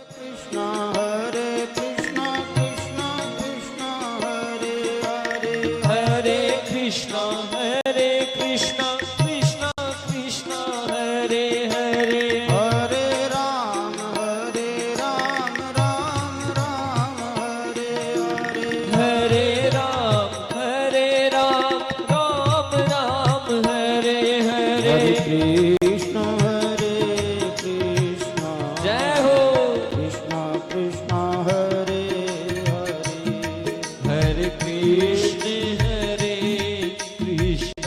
कृष्णा कृष्णा कृष्णा हरे हरे, हरे कृष्णा कृष्णा कृष्णा हरे हरे, हरे राम राम राम हरे हरे, हरे राम राम राम हरे हरे, हरे कृष्ण जय हो कृष्णा कृष्णा हरे हरे, हरे कृष्ण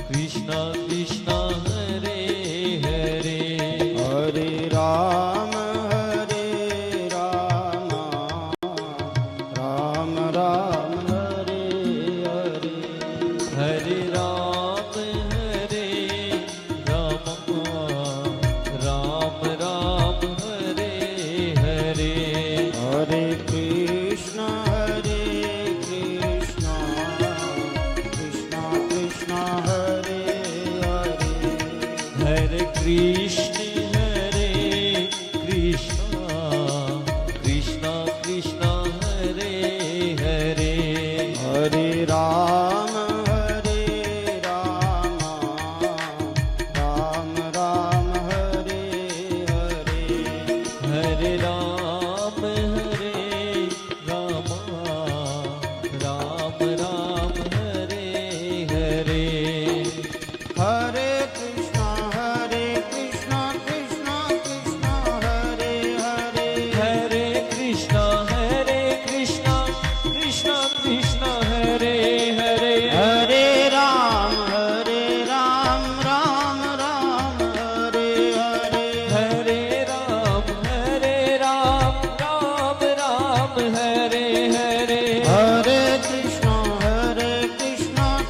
कृष्णा कृष्णा हरे हरे, हरे राम राम राम हरे हरे, हरे राम राम राम हरे हरे, हरे कृष्ण कृष्णा कृष्णा हरे हरे, हरे कृष्ण कृष्णा कृष्णा हरे हरे, हरे राम राम राम हरे हरे, हरे राम राम राम हरे हरे, हरे कृष्णा कृष्णा कृष्णा हरे हरे, हरे कृष्णा कृष्णा कृष्णा हरे हरे, हरे राम राम राम हरे हरे, हरे राम राम राम हरे हरे, हरे कृष्णा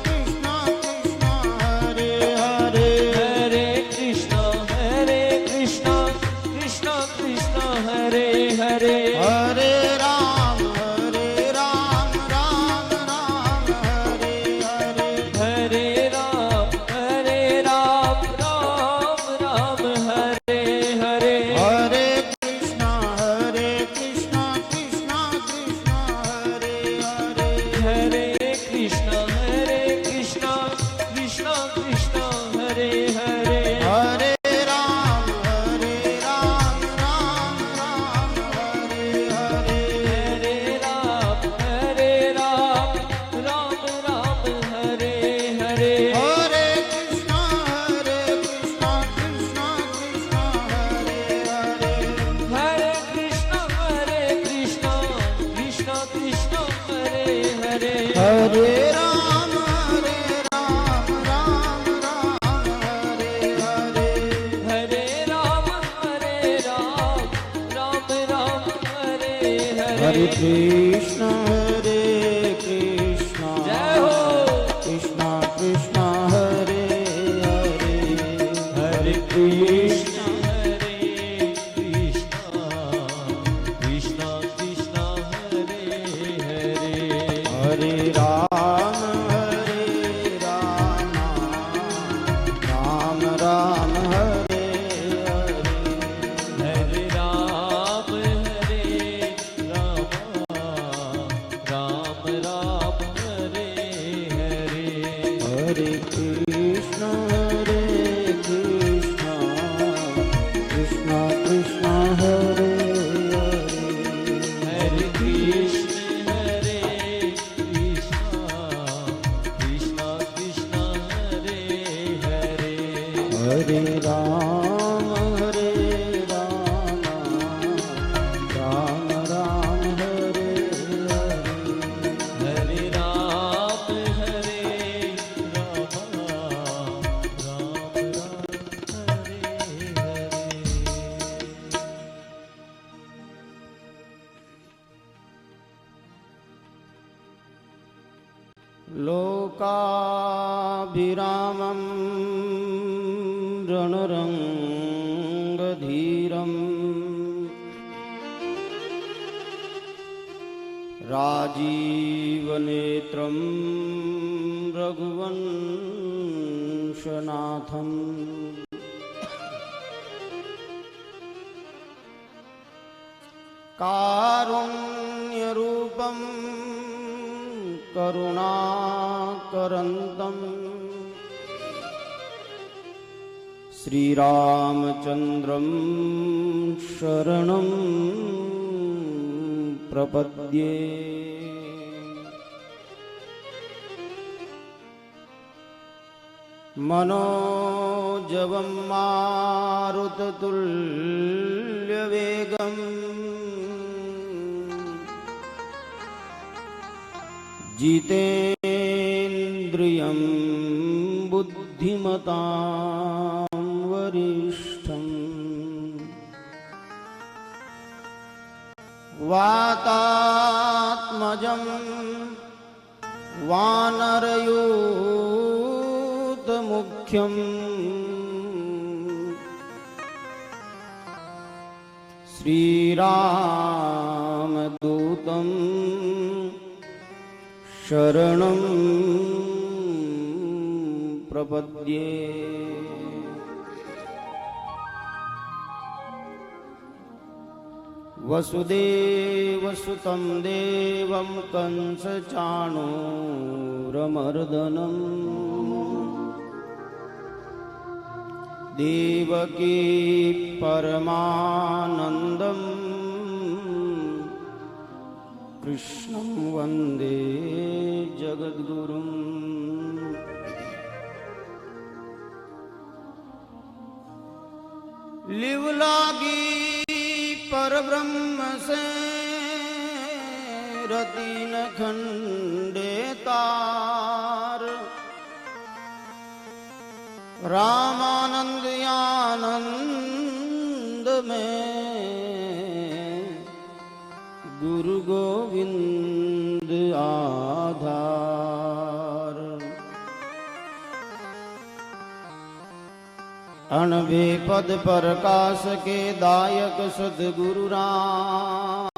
कृष्णा कृष्णा हरे हरे, हरे कृष्णा कृष्णा कृष्णा हरे हरे, हरे राम राम राम हरे हरे, हरे राम राम हरे हरे, हरे कृष्णा कृष्णा कृष्णा हरे हरे, हरे कृष्णा कृष्णा कृष्णा हरे हरे, हरे राम राम राम हरे हरे, हरे राम राम हरे हरे, हरे कृष्णा कृष्णा कृष्णा हरे हरे, हरे कृष्णा कृष्णा हरे हरे, हरे राम राम राम हरे हरे, हरे राम राम हरे हरे, हरे कृष्णा जय हो कृष्णा कृष्णा हरे हरे, हरे कृष्णा कृष्णा कृष्णा हरे हरे, हरे राम राम राम हरे हरे, हरे राम राम हरे हरे, हरे कृष्णा कृष्णा कृष्णा हरे हरे, हरे कृष्ण कृष्णा कृष्णा हरे हरे, हरे राम राम राम हरे हरे, हरे राम राम हरे हरे, लोकाभिरामं रणरङ्गधीरम् राजीवनेत्रं रघुवंशनाथम् कारुण्यरूपं करुणाकरन्तं श्रीरामचन्द्रं शरणं प्रपद्ये। मनोजवं मारुततुल्यवेगम् जितेन्द्रियं बुद्धिमतां वरिष्ठम् वातात्मजं वानरयूथमुख्यम् श्रीरामदूतं शरणं प्रपद्ये। वसुदेवसुतं देवं कंसचाणूरमर्दनम् देवकी परमानन्दम् कृष्णं वन्दे जगद्गुरुम्। लिवलागी परब्रह्म से रति न खंडे तार रामानंद आनंद में गुरु गोविंद आधार। अणबे पद प्रकाश के दायक सद्गुरु राम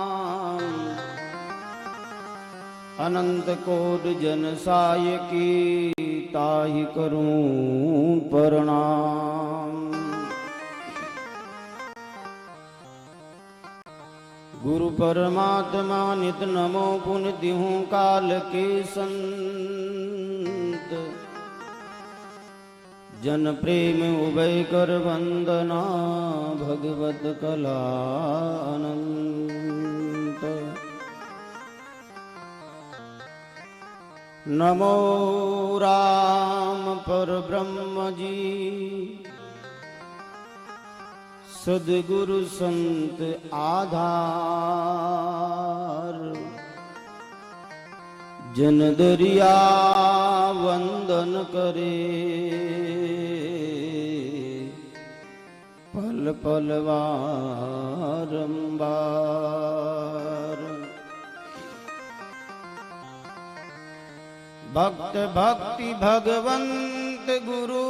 अनंत कोट जन साय की ताहि करूं प्रणाम। गुरु परमात्मा नित नमो पुन दिहूं काल के संत जन प्रेम उभय कर वंदना भगवत कला अनंत। नमो राम पर ब्रह्म जी सद्गुरु संत आधार जन दरिया वंदन करे पल पल बारंबार। भक्त भक्ति भगवंत गुरु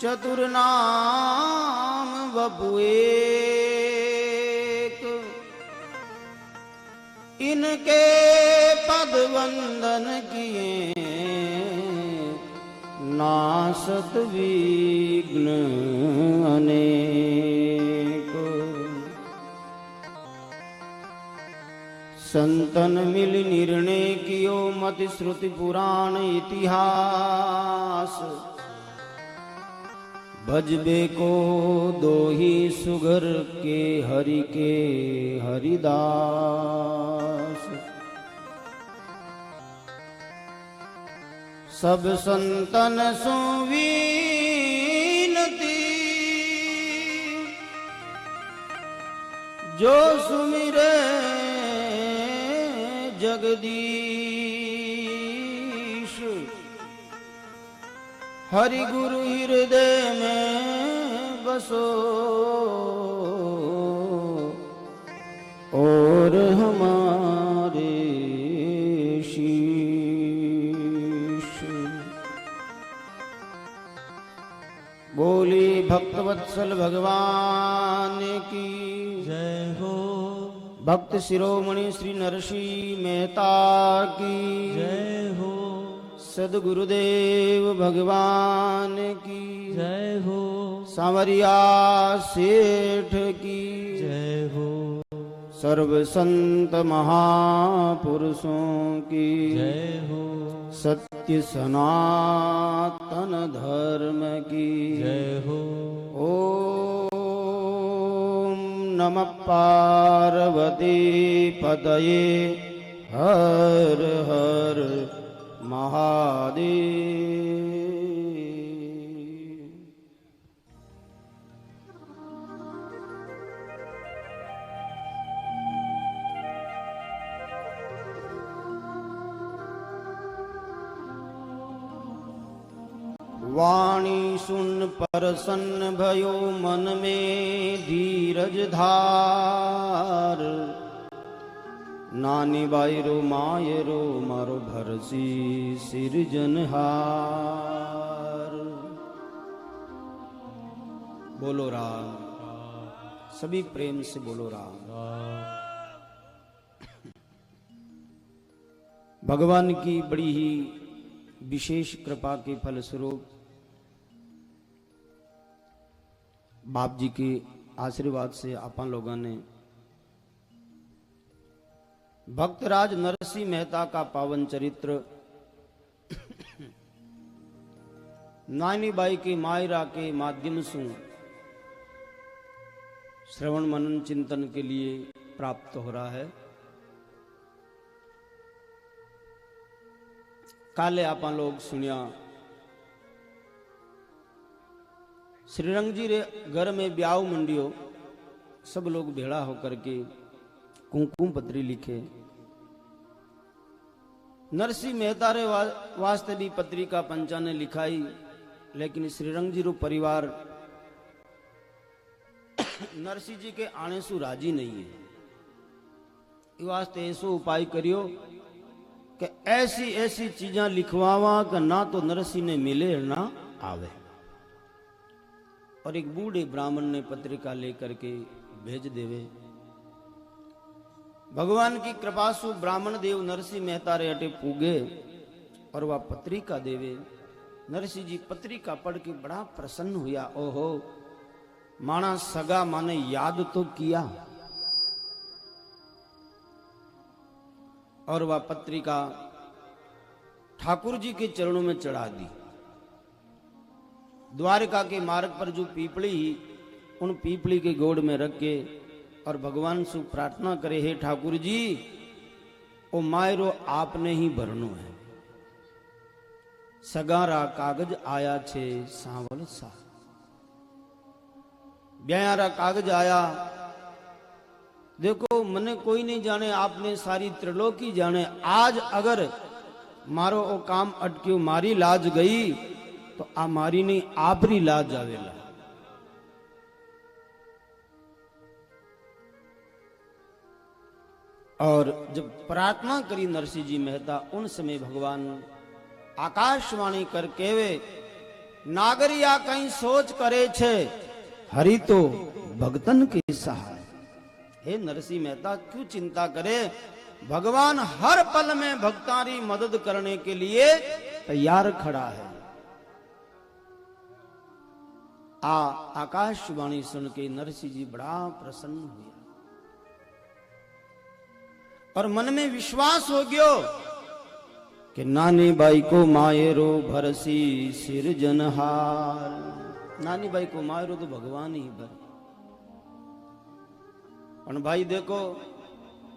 चतुर नाम बपु एक इनके पद वंदन किए नासत विघ्न अनेक। संतन मिल निर्णय कियो मत श्रुति पुराण इतिहास भजबे को दोही सुगर के हरिदास। सब संतन सुवीनती जो सुमिरे जगदीश हरि गुरु हृदय में बसो और हमारे शीश। बोली भक्तवत्सल भगवान की जय हो। भक्त शिरोमणि श्री नरसिंह मेहता की जय हो। सदगुरुदेव भगवान की जय हो, सांवरिया सेठ की जय हो, सर्व संत महापुरुषों की जय हो, सत्य सनातन धर्म की जय हो। ओम नमः पार्वती पतये हर हर महादेव। वाणी सुन प्रसन्न भयो मन में धीरज धार। नानी बायरो मायरो मारो भरसी सिरजनहार। बोलो राम, सभी प्रेम से बोलो राम। भगवान की बड़ी ही विशेष कृपा के फलस्वरूप बाप जी के आशीर्वाद से अपन लोगों ने भक्तराज नरसिंह मेहता का पावन चरित्र नानी बाई के मायरा के माध्यम से श्रवण मनन चिंतन के लिए प्राप्त हो रहा है। काले आपा लोग सुनिया श्रीरंग जी रे घर में ब्याह मंडियो, सब लोग भेड़ा होकर के कुमकुम पत्री लिखे। नरसिंह मेहता रे वास्ते भी पत्रिका पंचा ने लिखाई, लेकिन श्रीरंग जी रो परिवार नरसिंह जी के आने सु राजी नहीं है। इस वास्ते ऐसो उपाय करियो कि ऐसी ऐसी चीजा लिखवावा कि ना तो नरसिंह ने मिले ना आवे। और एक बूढ़े ब्राह्मण ने पत्रिका लेकर के भेज देवे। भगवान की कृपा से ब्राह्मण देव नरसिंह मेहता रे अटे पूगे और वह पत्रिका देवे। नरसिंह जी पत्रिका पढ़ के बड़ा प्रसन्न हुआ। ओहो, माना सगा माने याद तो किया। और वह पत्रिका ठाकुर जी के चरणों में चढ़ा दी। द्वारका के मार्ग पर जो पीपली, उन पीपली के गोड़ में रख के और भगवान से प्रार्थना करे, हे ठाकुर जी, ओ मायरो आपने ही भरनो है। सगारा कागज आया छे सांवल सा। ब्यायारा कागज आया। देखो, मने कोई नहीं जाने, आपने सारी त्रिलोकी जाने। आज अगर मारो ओ काम अटक्यो, मारी लाज गई तो आ मारी नहीं आपरी लाज आवेला। और जब प्रार्थना करी नरसिंह जी मेहता, उन समय भगवान आकाशवाणी कर केवे, नागरिया कहीं सोच करे छे, हरि तो भगतन के सहाय। हे नरसिंह मेहता, क्यों चिंता करे, भगवान हर पल में भक्तारी मदद करने के लिए तैयार खड़ा है। आकाशवाणी सुन के नरसिंह जी बड़ा प्रसन्न हुए और मन में विश्वास हो गयो कि नानी बाई को मायरो भरसी सिरजनहार। नानी बाई को मायरो तो भगवान ही भर। और भाई देखो,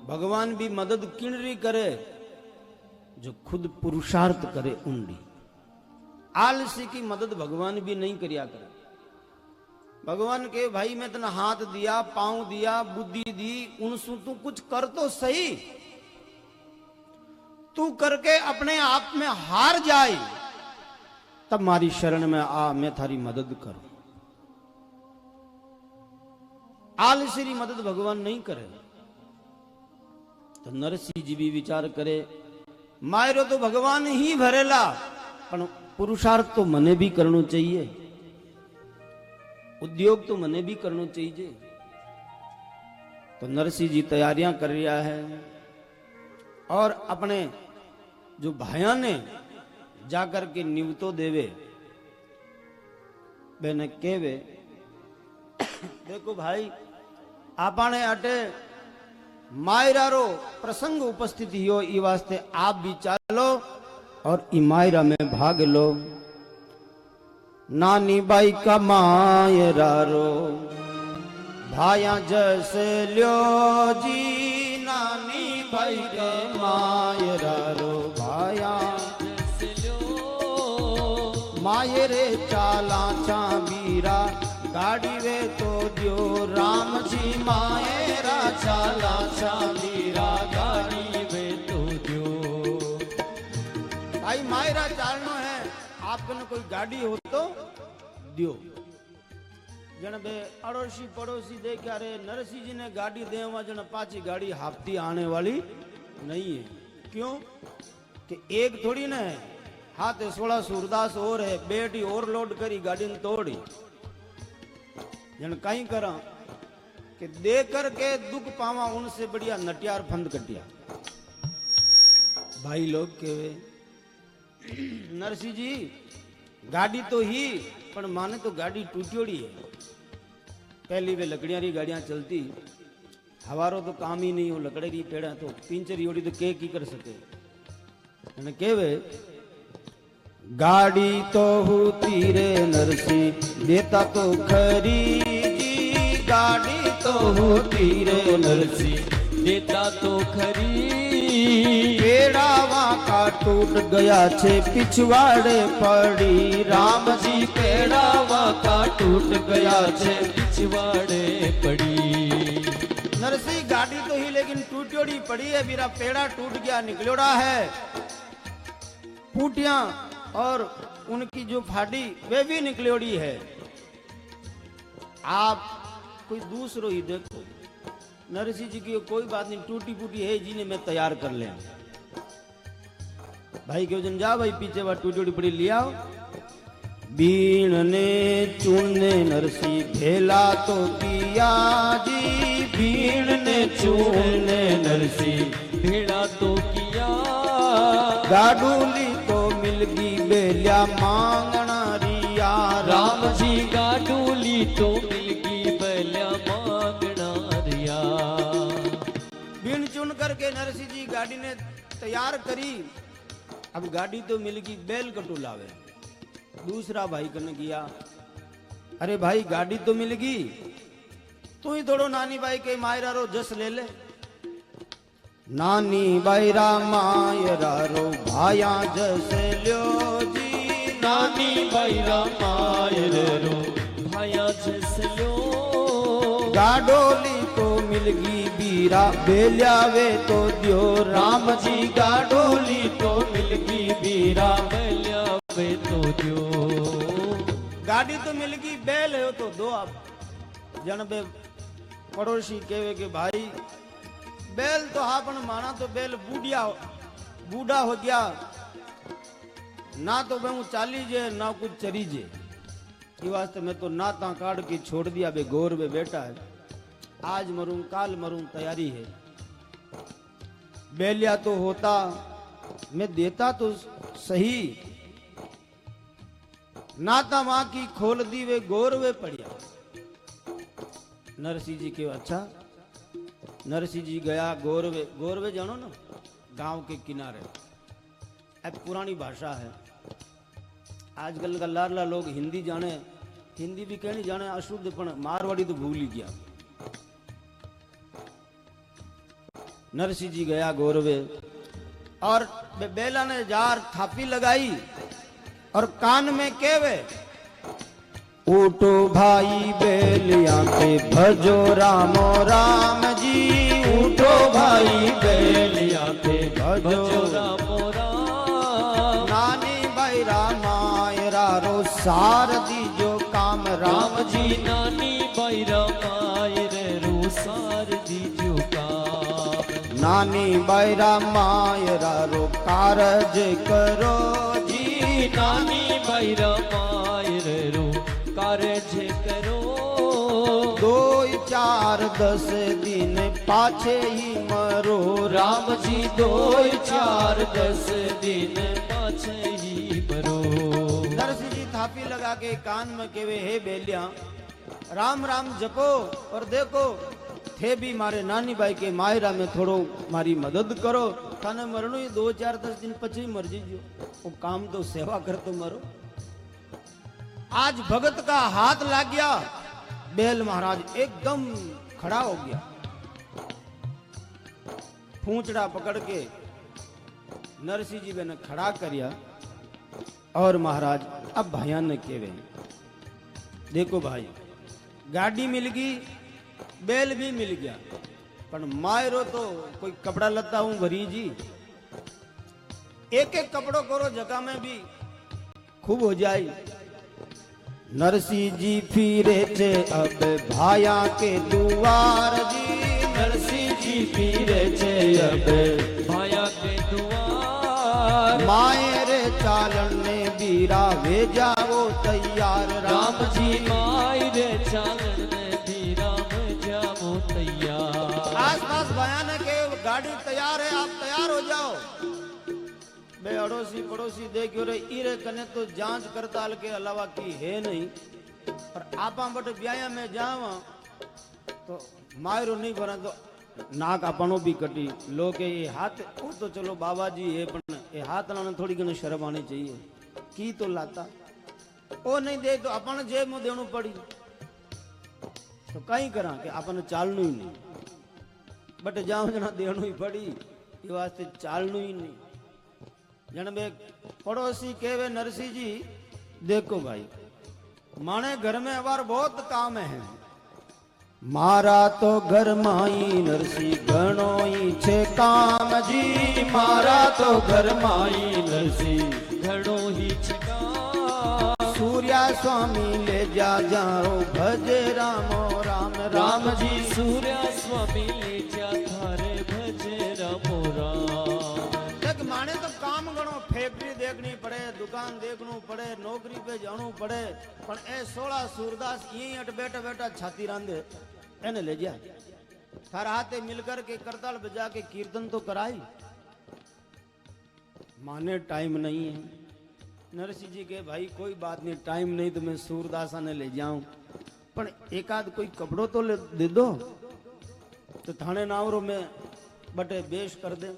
भगवान भी मदद किणरी करे जो खुद पुरुषार्थ करे उंडी। आलसी की मदद भगवान भी नहीं करिया करे। भगवान के भाई मैं तेना हाथ दिया, पांव दिया, बुद्धि दी, उनसु तू कुछ कर तो सही। तू करके अपने आप में हार जाए तब मारी शरण में आ, मैं थारी मदद करूं। आलसी की मदद भगवान नहीं करे। तो नरसिंह जी भी विचार करे, मायरो तो भगवान ही भरेला, पर पुरुषार्थ तो मने भी करना चाहिए, उद्योग तो मने भी करना चाहिए। तो नरसिंह जी तैयारियां कर रहा है और अपने जो भाइयों ने जाकर के निवतो देवे बेने केवे देखो भाई आपने अटे मायरारो प्रसंग उपस्थित हो ई वास्ते आप भी चालो और ई मायरा में भाग लो। नानी बाई का मायरारो भाया जैसे ल्यो जी, नानी बाई के मायरारो भाया जैसे ल्यो, मायरे चाला चाबीरा गाड़ी वे तो दियो राम जी, मायरा चाला चाबीरा गाड़ी वे तो दियो। भाई मायरा चालनो है, आपने कोई गाड़ी हो तो दियो। जन बे अड़ोसी पड़ोसी देखा रे नरसिंह जी ने गाड़ी देवा जन पाची गाड़ी हाफती आने वाली नहीं है। क्यों कि एक थोड़ी ना है, हाथ 16 सूरदास और है, बेटी और लोड करी गाड़ी ने तोड़ी। जन कहीं करा कि दे करके दुख पावा उनसे बढ़िया नटियार फंद कटिया। भाई लोग केवे नरसिंह जी गाड़ी तो ही पर माने तो गाड़ी टूटियोड़ी है। पहली वे लकड़ियां री गाड़ियां चलती, हवारो तो काम ही नहीं हो, लकड़े री पेड़ा तो पिंचरी ओड़ी तो के की कर सके। मैंने केवे गाड़ी तो होती रे नरसिंह देता तो खरी जी, गाड़ी तो होती रे नरसिंह देता तो खरी। पेड़ावा का टूट गया छे पिछवाड़े पड़ी, राम जी पेड़ावा का टूट गया छे पिछवाड़े पड़ी। नरसिंह गाड़ी तो ही लेकिन टूटियोड़ी पड़ी है, मेरा पेड़ा टूट गया निकलोड़ा है। फूटियां और उनकी जो फाड़ी वे भी निकलोड़ी है। आप कोई दूसरो ही देखो, नरसिंह जी की कोई बात नहीं, टूटी फूटी है जी ने मैं तैयार कर ले। भाई क्यों जन जा भाई पीछे बात टूटी टूटी पड़ी लिया। बीण ने चूने नरसिंह भेला तो किया जी, बीण ने चूने नरसिंह भेला तो किया। गाडूली तो मिलगी बेलिया मांगना रिया, राम जी गाडूली तो मिलगी बेलिया मांगना रिया। बीण चुन करके नरसिंह जी गाड़ी ने तैयार करी। अब गाड़ी तो मिलगी, बैल कटू लावे। दूसरा भाई कने किया, अरे भाई गाड़ी तो मिलगी, तू ही थोड़ो नानी बाई के मायरा रो जस ले ले। नानी बाईरा मायरा रो भाया जस ल्यो जी, नानी बाईरा मायरा रो भाया जस ल्यो। गाडोली तो मिलगी बीरा बेल्यावे तो दियो, राम जी गाडोली तो मिलगी बीरा बेल्यावे तो दियो। गाड़ी तो मिलगी बैल है तो दो। आप जन बे पड़ोसी केवे के भाई बैल तो आपन माना तो बैल बूढ़ा हो गया ना, तो मैं चाली जे ना कुछ चरी जे। ये वास्ते मैं तो नाता काट के छोड़ दिया, बे गोर में बैठा है, आज मरूं काल मरूं तैयारी है। बैलिया तो होता मैं देता तो सही, नाता मां की खोल दी वे गोर वे पड़िया। नरसिंह जी के अच्छा, नरसिंह जी गया गोरवे। गोरवे जानो ना, गांव के किनारे। अब पुरानी भाषा है, आजकल का लारला लोग हिंदी जाने, हिंदी भी कहनी जाने अशुद्ध, पण मारवाड़ी तो भूल ही गया। नरसिंह जी गया गोरवे और बेला ने जार थापी लगाई और कान में केवे, उठो भाई बेलिया पे भजो रामो राम जी, उठो भाई बेलिया पे भजो रामो राम। नानी भाई रामायरा रो सार दीजो काम, राम जी नानी भाई रामायरे रो सार दीजो काम। नानी भाई रामायरा रो कारज करो जी, नानी भाई रामायरे रो कारज करो। 2 4 10 दिन पाछे ही मरो, राम जी 2 4 10 दिन पाछे ही जाफी लगा के कान में केवे हे बेलिया राम राम जपो और देखो थे भी मारे नानी भाई के मायरा में थोड़ो मारी मदद करो थाने मरणो ही 2-4-10 दिन पछी मर जीजो वो काम तो सेवा कर तो मरो। आज भगत का हाथ लग गया बेल महाराज एकदम खड़ा हो गया पूंछड़ा पकड़ के नरसिंह जी ने खड़ा करिया और महाराज अब भाइया ने केवे देखो भाई गाड़ी मिल गई बेल भी मिल गया पर मायरो तो कोई कपड़ा लता हूं भरी जी एक एक कपड़ों करो जगह में भी खूब हो जाए। नरसिंह जी फिरे थे अब भाया के दुआर जी नरसिंह जी फिरे थे अब भाया के दुआर मायरे चालन ने बीरा वे जाओ तैयार राम जी मायरे चालन ने बीरा वे जाओ तैयार। आस पास बयान है कि गाड़ी तैयार है आप तैयार हो जाओ। बे अड़ोसी पड़ोसी देखियो रे इरे कने तो जांच करताल के अलावा की है नहीं और आपा बट ब्याया में जावा तो मायरो नहीं बना तो नाक अपनो भी कटी लो के ये हाथ वो तो चलो बाबा जी है पण ये हाथ लाने थोड़ी घनी शर्म आनी चाहिए की तो लाता ओ नहीं दे तो अपन जेब में देणु पड़ी तो कई करा कि अपन चालनु ही नहीं बट जाओ जना देणु ही पड़ी ये वास्ते चालनु ही नहीं जन बे पड़ोसी केवे नरसिंह जी देखो भाई माने घर में अवार बहुत काम है मारा तो घर माई नरसिंह घणो ही छे काम जी मारा तो घर माई नरसिंह घणो ही छे काम सूर्या स्वामी ले जा जाओ भजे रामो राम राम जी सूर्या स्वामी ले जा थारे भजे रामो राम। देख माने तो काम गणो फैक्ट्री देखनी पड़े दुकान देखनू पड़े नौकरी पे जानू पड़े पण ए 16 सूरदास यही अट बैठा बैठा छाती रांधे एने ले जा थारा हाथे मिलकर के करताल बजा के कीर्तन तो कराई माने टाइम नहीं है। नरसिंह जी के भाई कोई बात नहीं टाइम नहीं तो मैं सूरदासा ने ले जाऊं पण एकाद कोई कपड़ो तो दे दो तो थाने नावरो में बटे बेश कर दे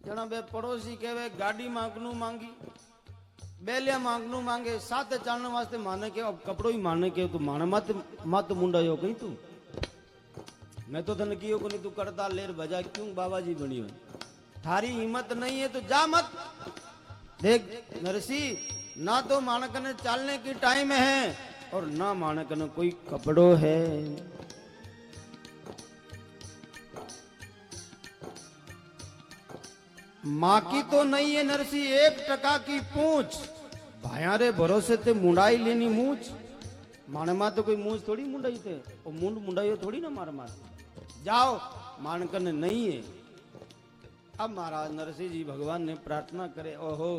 जना बे पड़ोसी कहवे गाड़ी मांगनू मांगी बेलिया मांगनू मांगे साथ चालने वास्ते माने के अब कपड़ो ही माने के तो माने मत मुंडा यो कहीं तू मैं तो धन कियो को नहीं तू करता लेर बजा क्यों बाबा जी बनी हो थारी हिम्मत नहीं है तो जा मत देख नरसिंह ना तो मानकने चालने की टाइम है और ना मानकने कोई कपड़ो है। माँ की तो नहीं है नरसिंह 1% की पूंछ भायारे भरोसे ते मुंडाई लेनी मूछ माने मां तो कोई मूछ थोड़ी मुंडाई थे वो मुंडाई थोड़ी ना मार मार जाओ मानकन नहीं है। अब महाराज नरसिंह जी भगवान ने प्रार्थना करे ओहो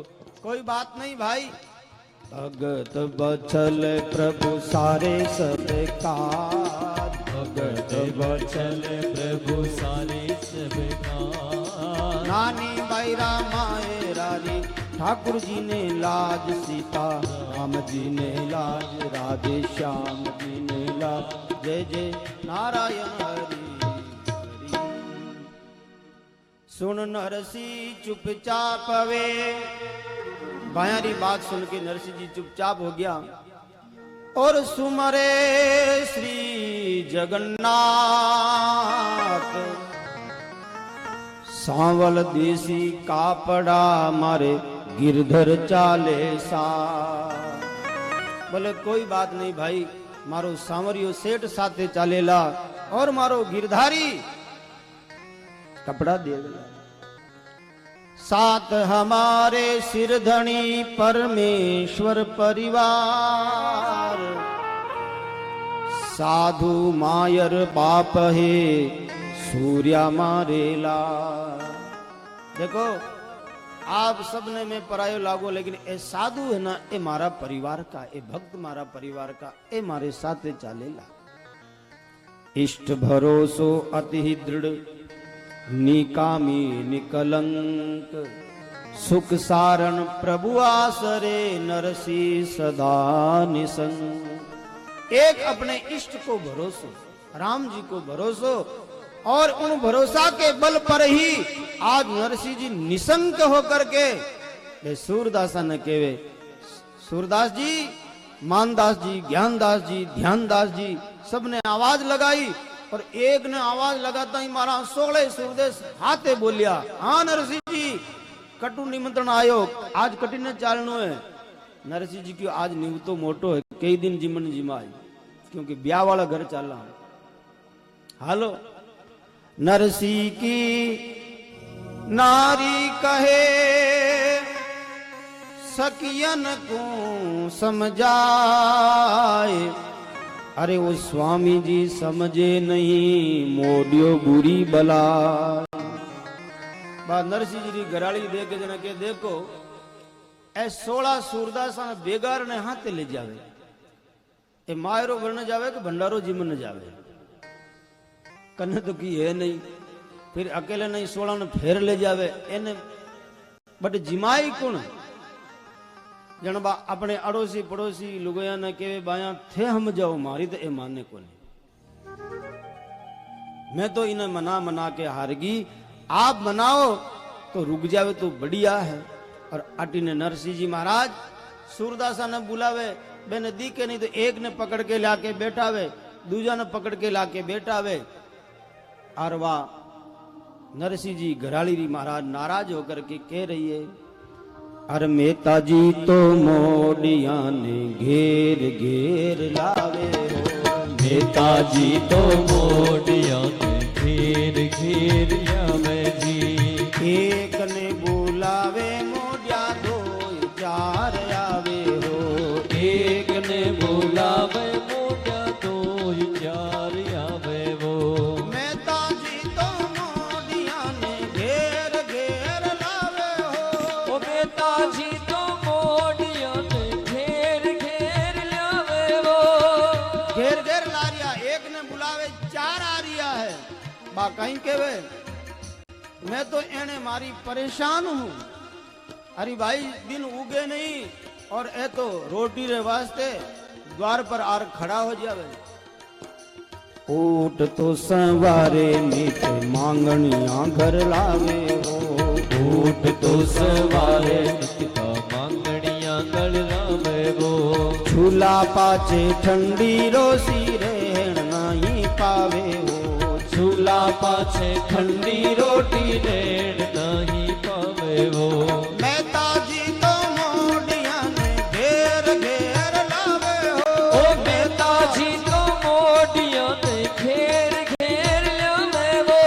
कोई बात नहीं भाई भगत बचल प्रभु सारे सब काज भगत बचल प्रभु सारे सब काज नानी बैरा माए रानी ठाकुर जी ने लाज सीता राम जी ने लाज राधे श्याम जी ने लाज जय जय नारायण हरि हरि। सुन नरसिंह चुपचाप वे भायारी बात सुन के नरसिंह जी चुपचाप हो गया और सुमरे श्री जगन्नाथ सांवल देसी कापड़ा मारे गिरधर चाले सा बोले कोई बात नहीं भाई मारो सांवरियो सेठ साथे चालेला और मारो गिरधारी कपड़ा दे देला साथ हमारे सिरधनी परमेश्वर परिवार साधु मायर बाप है सूर्या मारेला। देखो आप सबने में परायो लागो लेकिन ए साधु है ना ए मारा परिवार का ए भक्त मारा परिवार का ए मारे साथे चालेला। इष्ट भरोसो अति दृढ़ निकामी निकलंक सुख सारण प्रभु आसरे नरसी सदा निसंग। एक अपने इष्ट को भरोसो, राम जी को भरोसो, और उन भरोसा के बल पर ही आज नरसिंह जी निसंक होकर के सूरदासा ने केवे। सूरदास जी, मानदास जी, ज्ञानदास जी, ध्यानदास जी सबने आवाज लगाई, और एक ने आवाज लगाता ही मारा 16 सूरदेश हाथे बोलिया, हाँ नरसिंह जी कटु निमंत्रण आयो, आज कटी ने चालनो है। नरसिंह जी की आज नींव तो मोटो है, कई दिन जीवन जिमाई, क्योंकि ब्याह वाला घर चाला। हालो नरसिंह की नारी कहे सकियन को समझाए, अरे वो स्वामी जी समझे नहीं मोडियो बुरी बला। बा नरसिंह जी गराड़ी दे के जना के देखो ए 16 सूरदासा ने बेगार ने हाथे ले जावे, ए मायरो घर न जावे कि भंडारो जीवन न जावे, कन्ने तो की है नहीं, फिर अकेले नहीं 16 ने फेर ले जावे एने, बट जिमाई कौन जन बा अपने अड़ोसी पड़ोसी लुगया ने के बाया थे हम जाओ मारी तो ए माने को नहीं। मैं तो इन्हें मना मना के हारगी, आप मनाओ तो रुक जावे तो बढ़िया है। और अटी ने नरसिंह जी महाराज सूरदासा ने बुलावे, बेने दी के नहीं तो एक ने पकड़ के लाके बैठावे, दूजा ने पकड़ के लाके बैठावे, और वाह नरसिंह जी घराली महाराज नाराज होकर के कह रही है, अरे मेहता जी तो मोडिया ने घेर घेर लावे हो, मेहता जी तो मोडिया ने घेर घेर लावे जी। एक ने बुलावे मोडिया दो चार आवे हो, एक ने बुलावे मोडिया दो चार आवे वो। मेहता जी तो मोडिया ने घेर घेर लावे हो, ओ मेहता जी तो मोडिया ने घेर घेर लावे वो। घेर घेर ला रिया, एक ने बुलावे चार आ रिया है, बा कहीं केवे मैं तो एने मारी परेशान हूं, अरे भाई दिन उगे नहीं और ए तो रोटी रे वास्ते द्वार पर आर खड़ा हो जावे। ऊट तो सवारे मीठे मांगनिया घर लावे हो, ऊट तो सवारे निकता मांगनिया घर लावे वो। झूला पाछे ठंडी रोसी रहन नहीं पावे हो, झूला पाछे ठंडी रोटी लेन नहीं पावे वो। मेहता जी तो मोडिया ने घेर घेर लावे हो, ओ मेहता जी तो मोडिया ने घेर घेर लावे वो।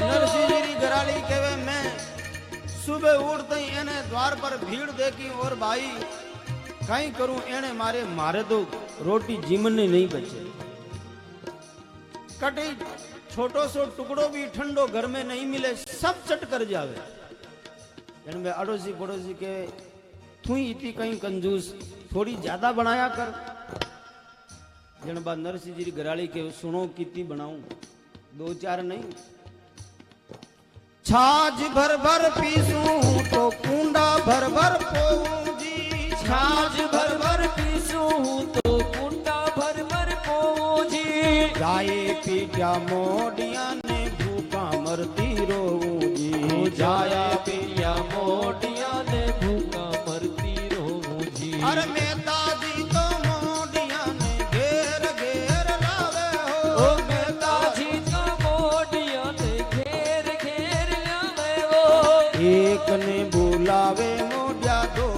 नरसिंह जी घराली केवे मैं सुबह उठते ही एने द्वार पर भीड़ देखी, और भाई कहीं करूं एने मारे तो रोटी जीवन नहीं बचे, कटी छोटो सो टुकड़ो भी ठंडो घर में नहीं मिले, सब चट कर जावे। में अड़ोसी पड़ोसी के तू इतनी कहीं कंजूस थोड़ी ज्यादा बनाया कर। जन बाद नरसिंह जी घराली के सुनो कितनी बनाऊं, दो चार नहीं। छाछ भर भर पीसूं तो कुंडा भर भर पोऊं जी, छाछ भर भर पीसूं तो कुंडा भर भर पोऊं जी। जाए पीटा मोडिया ने भूखा मरती रोऊं जी, जाया पिया मोडिया ने भूखा मरती रोऊं जी। अरे मेहता जी तो मोडिया ने घेर घेर लावे हो, ओ मेहता जी तो मोडिया ने घेर घेर लावे वो। एक ने बुलावे मोडिया दो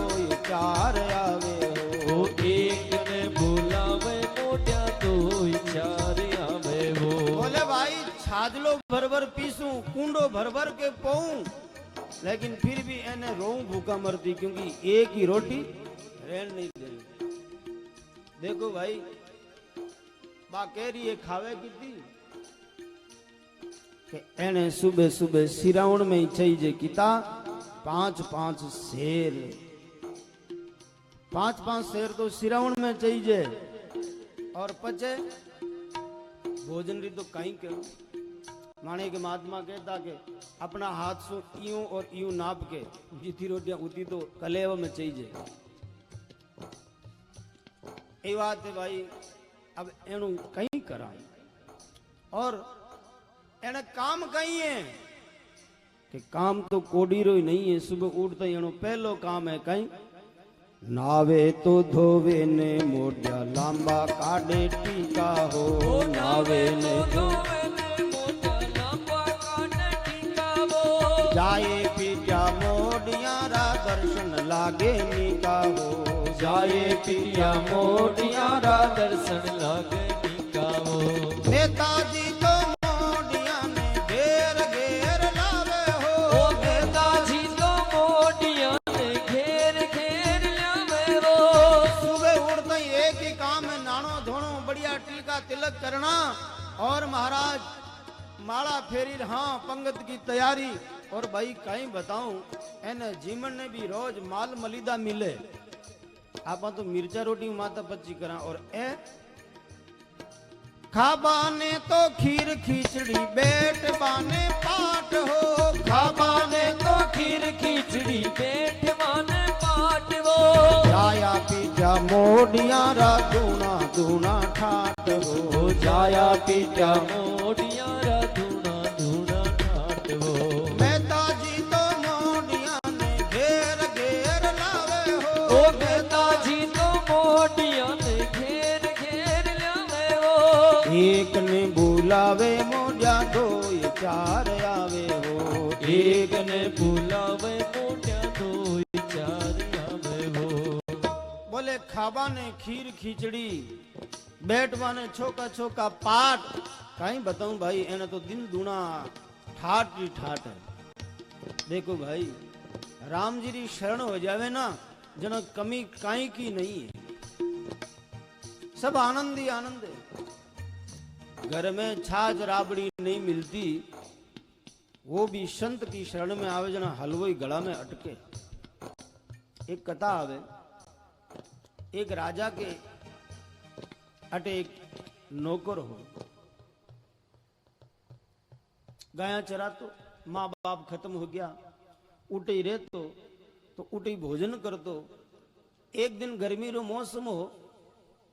चार आवे हो, ओ एक ने बुलावे मोडिया दो चार आवे वो। बोले भाई छाजलो भर भर पीसूं कुंडो भर भर के पोऊं, लेकिन फिर भी एने रोऊं भूखा मरती, क्योंकि एक ही रोटी रहन नहीं दे रही। देखो भाई बा कह रही है खावे कितनी कि एने सुबह सुबह सिरावण में ही चाहिए किता 5-5 शेर, 5-5 शेर तो सिरावण में चाहिए, और पचे भोजन री तो कहीं के माने के महात्मा कहता के अपना हाथ सो यूं और यूं नाप के जीती रोटियां उती तो कलेव में चाहिए। ये बात है भाई। अब एनु कहीं करा और एने काम कहीं है कि काम तो कोडीरो ही नहीं है। सुबह उठते ही एनो पहलो काम है कहीं नावे तो धोवे ने मोढ़िया लांबा काढ़े टीका हो। नावे ने धोवे ने मोढ़िया लांबा काढ़े टीका हो। जाए पीटिया मोढ़िया रा दर्शन लागे नीका हो। जाए पिया मोटिया रा दर्शन लागे नीका हो। नेताजी तो मोढ़िया ने घेर घेर लावे हो। ओ नेताजी तो मोटिया ने घेर घेर लावे हो। सुबह उठते ही एक ही काम है नानो धोनो बढ़िया टीका तिलक करना और महाराज माला फेरी हाँ पंगत की तैयारी। और भाई कहीं बताऊं एने जीवन ने भी रोज माल मलिदा मिले। आप तो मिर्चा रोटी माता पच्ची करा और ए खाबाने तो खीर खिचड़ी बेट बाने पाठ हो। खाबाने तो खीर खिचड़ी बेट बाने पाठ हो। जाया पीजा मोढ़िया रा दूना दूना ठाट हो। जाया पीजा मोढ़िया रा दूना दूना ठाट हो। नेताजी तो मोढ़िया ने घेर घेर लावे हो। ओ नेताजी तो मोढ़िया ने घेर घेर लावे हो। एक ने बुलावे मोढ़िया दो ये चार आवे हो। एक ने बुलावे मोढ़िया दो ये चार आवे हो। बोले खाबा ने खीर खिचड़ी बैठवा ने छोका छोका पाठ कहीं बताऊं भाई एने तो दिन दूना ठाट ही ठाट है। देखो भाई राम जी री शरण हो जावे ना जन कमी काई की नहीं है। सब आनंद ही आनंद है। घर में छाछ राबड़ी नहीं मिलती वो भी संत की शरण में आवे जना हलवो ही गला में अटके। एक कथा आवे एक राजा के अटे एक नौकर हो गाया चरा तो माँ बाप खत्म हो गया उठे ही रहतो तो उठे ही भोजन करतो। एक दिन गर्मी रो मौसम हो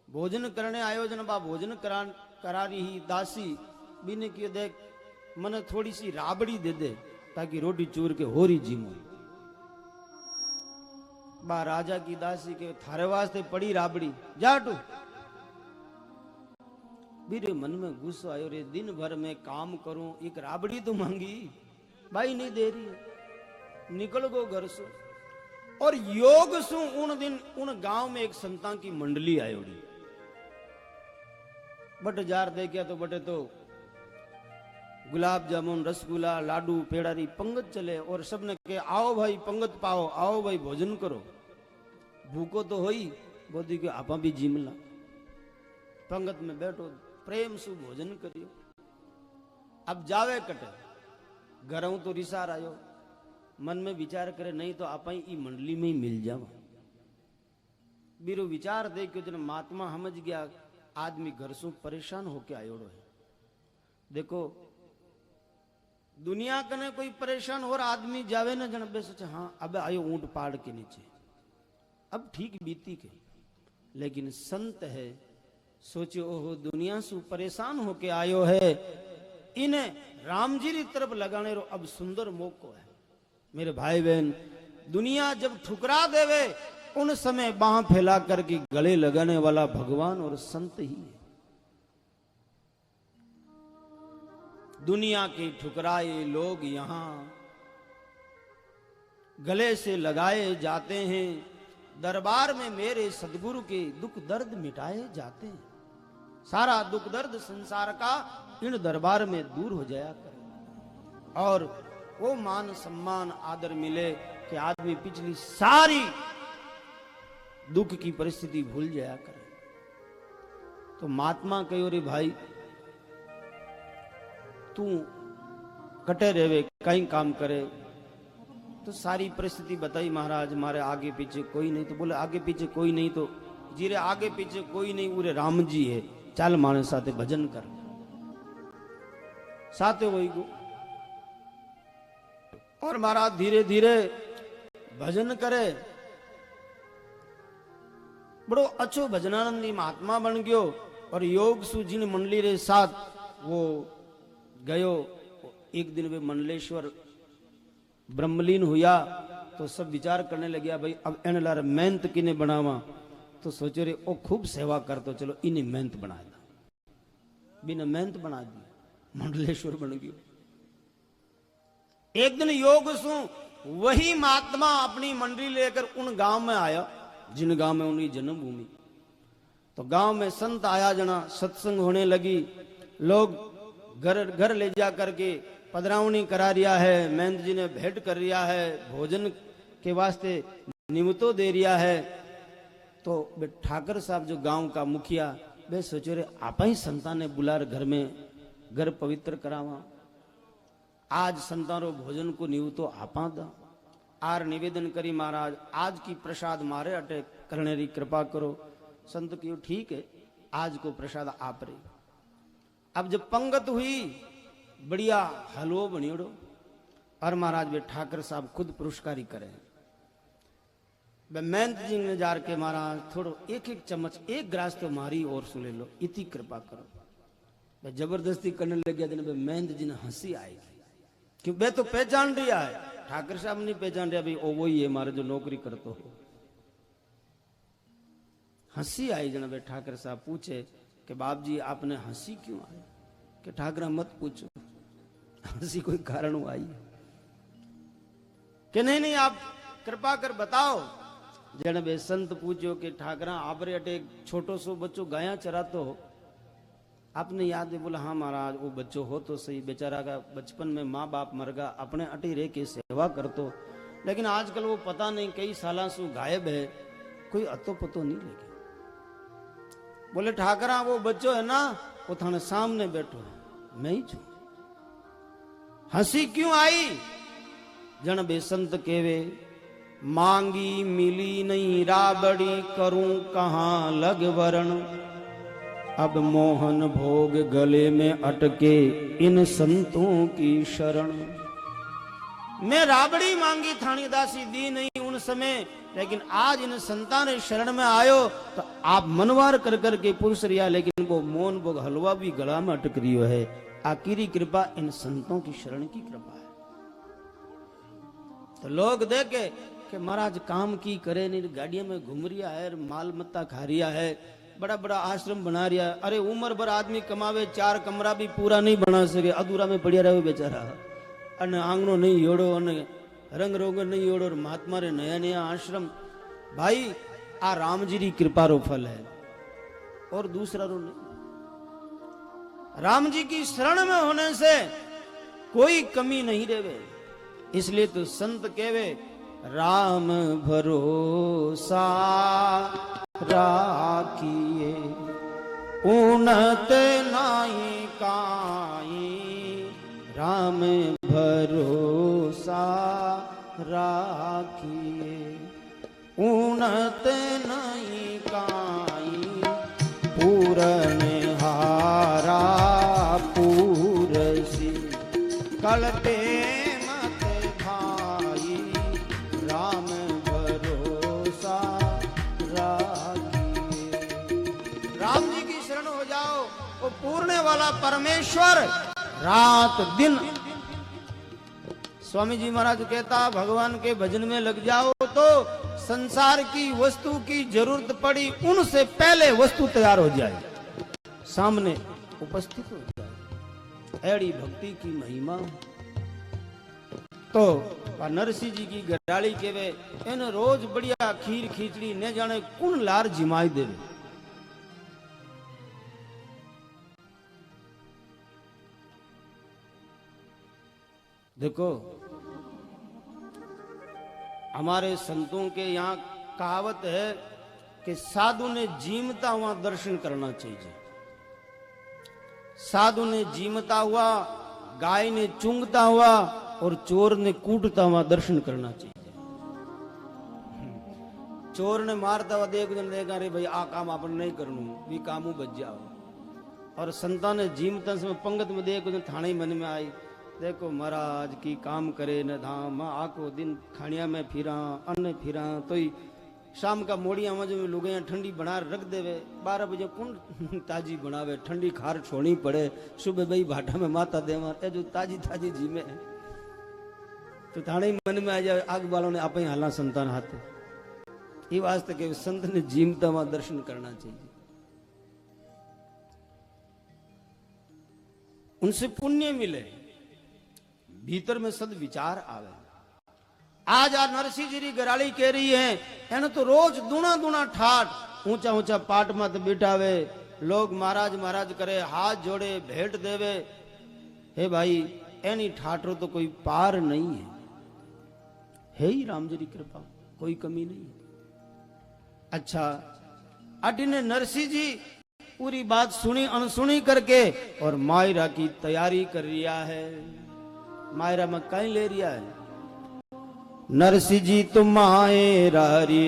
भोजन करने आयोजन बा भोजन करा रही दासी बीने की देख मने थोड़ी सी राबड़ी दे दे ताकि रोटी चूर के होरी जीमो। बा राजा की दासी के थारे वास्ते पड़ी राबड़ी जाटू। मेरे मन में गुस्सा आयो रे दिन भर में काम करूं एक राबड़ी तो मांगी भाई नहीं दे रही है। निकल गो घर से और योग सु उन दिन उन गांव में एक संतां की मंडली आयोड़ी बट जार देखिया तो बटे तो गुलाब जामुन रसगुल्ला लाडू पेड़ारी पंगत चले और सबने के आओ भाई पंगत पाओ आओ भाई भोजन करो। भूखो तो होई बोधी के आपा भी जिमला पंगत में बैठो प्रेम सु भोजन करियो। अब जावे कटे घरों तो रिसार आयो मन में विचार करे नहीं तो आप ही मंडली में ही मिल जाओ। बीरो विचार देख के जन महात्मा समझ गया आदमी घर से परेशान होके आयोड़ो है। देखो दुनिया कने कोई परेशान हो रहा आदमी जावे ना जन बे सोचे हाँ अब आयो ऊंट पहाड़ के नीचे अब ठीक बीती के। लेकिन संत है सोचे ओहो दुनिया से परेशान होके आयो है इन्हें राम जी की तरफ लगाने रो अब सुंदर मौको है। मेरे भाई बहन दुनिया जब ठुकरा देवे उन समय बाह फैला करके गले लगाने वाला भगवान और संत ही है। दुनिया के ठुकराए लोग यहां गले से लगाए जाते हैं। दरबार में मेरे सदगुरु के दुख दर्द मिटाए जाते हैं। सारा दुख दर्द संसार का इन दरबार में दूर हो जाया करे और वो मान सम्मान आदर मिले कि आदमी पिछली सारी दुख की परिस्थिति भूल जाया करे। तो महात्मा कहो रे भाई तू कटे रेवे कहीं काम करे तो सारी परिस्थिति बताई महाराज मारे आगे पीछे कोई नहीं। तो बोले आगे पीछे कोई नहीं तो जीरे आगे पीछे कोई नहीं उरे राम जी है चल माने साथे भजन कर। साथे वही गो। और महाराज धीरे धीरे भजन करे, बड़ो अच्छो भजनानंदी महात्मा बन गयो। और योग सु जिन मंडली रे साथ वो गयो। एक दिन वे मंडलेश्वर ब्रह्मलीन हुआ तो सब विचार करने लगे भाई अब एन लार मेहनत किने बनावा। तो सोचे रे ओ खूब सेवा कर तो चलो इन्हें मेहनत बना दा। बिना मेहनत बना दी, मंडलेश्वर बन गयो। एक दिन योग सु वही महात्मा अपनी मंडली लेकर उन गांव में आया जिन गांव में उनकी जन्मभूमि। तो गांव में संत आया जना, सत्संग होने लगी। लोग घर घर ले जा करके पधरावनी करा रिया है, महंत जी ने भेंट कर रिया है, भोजन के वास्ते निमतो दे रिया है। तो बे ठाकर साहब जो गांव का मुखिया वे सोचे रे आप ही संतान ने बुलार घर में घर पवित्र करावा। आज संतानो भोजन को निवतो आपा दा। आर निवेदन करी महाराज आज की प्रसाद मारे अटे करने री कृपा करो। संत क्यों ठीक है आज को प्रसाद आप रे। अब जब पंगत हुई बढ़िया हलवो बनियोड़ो और महाराज वे ठाकर साहब खुद पुरस्कारी करे। महंत जी ने जार के महाराज थोड़ो एक एक चम्मच एक गिलास तो मारी और सुन ले लो, इतनी कृपा करो। मैं जबरदस्ती करने लग गया। दिन महंत जी ने हंसी आई कि वे तो पहचान रिया है, ठाकर साहब नहीं पहचान रहा भाई ओ वही है मारे जो नौकरी करते हो। हंसी आई जना। वे ठाकर साहब पूछे कि बाप जी आपने हंसी क्यों आई? कि ठाकरा मत पूछो हंसी कोई कारण आई कि नहीं आप कृपा कर बताओ। जन वे संत पूछो कि ठाकरा आपरे अटे छोटो सो बच्चो गाया चरातो हो, आपने याद है? बोला हाँ महाराज वो बच्चो हो तो सही, बेचारा का बचपन में माँ बाप मर गया, अपने अटी रह के सेवा करतो, लेकिन आजकल वो पता नहीं कई साल से गायब है, कोई अतो पतो नहीं लगे। बोले ठाकरा वो बच्चो है ना वो थाने सामने बैठो है, मैं ही छू। हंसी क्यों आई? जन बेसंत केवे मांगी मिली नहीं राबड़ी, करूं कहां लग वरण, अब मोहन भोग गले में अटके इन संतों की शरण। मैं राबड़ी मांगी थानी दासी दी नहीं उन समय, लेकिन आज इन संतान शरण में आयो तो आप मनवार कर करके पुरुष रिया, लेकिन वो मोहन भोग हलवा भी गला में अटक रियो है। आखिरी कृपा इन संतों की शरण की कृपा है। तो लोग देखे कि महाराज काम की करे नहीं, गाड़ियों में घूम रिया है, माल मत्ता खा रिया है, बड़ा बड़ा आश्रम बना रिया है। अरे उम्र भर आदमी कमावे, 4 कमरा भी पूरा नहीं बना सके, अधूरा में पड़िया रहे बेचारा। अने आंगनो नहीं योड़ो, अने रंग रोग नहीं योड़ो, और महात्मा रे नया नया आश्रम। भाई आ राम जी की कृपा रो फल है और दूसरा रो नहीं। राम जी की शरण में होने से कोई कमी नहीं रेवे। इसलिए तो संत कहवे राम भरोसा राखिए, उन्नत नाई काई, राम भरोसा राखिए, उन्नत नाई काई, पूरन हारा पूरसी, कलते मत भाई, राम भरोसा राखिए। राम जी की शरण हो जाओ, वो पूरने वाला परमेश्वर रात दिन। स्वामी जी महाराज कहता भगवान के भजन में लग जाओ तो संसार की वस्तु की जरूरत पड़ी उनसे पहले वस्तु तैयार हो जाए, सामने उपस्थित हो जाए। ऐड़ी भक्ति की महिमा। तो नरसिंह जी की गराड़ी के वे इन रोज बढ़िया खीर खींचड़ी ने जाने कुन लार जिमाई देवे। देखो हमारे संतों के यहाँ कहावत है कि साधु ने जीमता हुआ दर्शन करना चाहिए। साधु ने जीमता हुआ, गाय ने चूंगता हुआ और चोर ने कूटता हुआ दर्शन करना चाहिए। चोर ने मारता हुआ देख जन देखा रे भाई आ काम अपन नहीं करनू, भी कामू बच जाओ। और संतान ने जीमता समय पंगत में देखो थाने मन में आई, देखो महाराज की काम करे न धाम, आको दिन खानिया में फिरा अन्न फिरा तो ही शाम का मोड़िया में जो लुगाइया ठंडी बना रख देवे, 12 बजे कौन ताजी बनावे, ठंडी खार छोड़नी पड़े, सुबह भाई भाटा में माता देवा ए जो ताजी ताजी जी में तो थाने मन में आ जाए आग वालों ने आप ही हाला संतान हाथ ये वास्ते के संत ने जीमता में दर्शन करना चाहिए, उनसे पुण्य मिले, भीतर में सद विचार आवे। आज आ नरसिंह जी री गराली कह रही है एने तो रोज दूना दूना ठाट ऊंचा ऊंचा पाट मत बिठावे, लोग महाराज महाराज करे, हाथ जोड़े भेंट देवे, हे भाई एनी ठाटरो तो कोई पार नहीं है ही राम जी की कृपा कोई कमी नहीं है। अच्छा अडी ने नरसिंह जी पूरी बात सुनी अनसुनी करके और मायरा की तैयारी कर रिया है, मायरा में कहीं ले रिया है, नरसिंह जी तुम मायरा री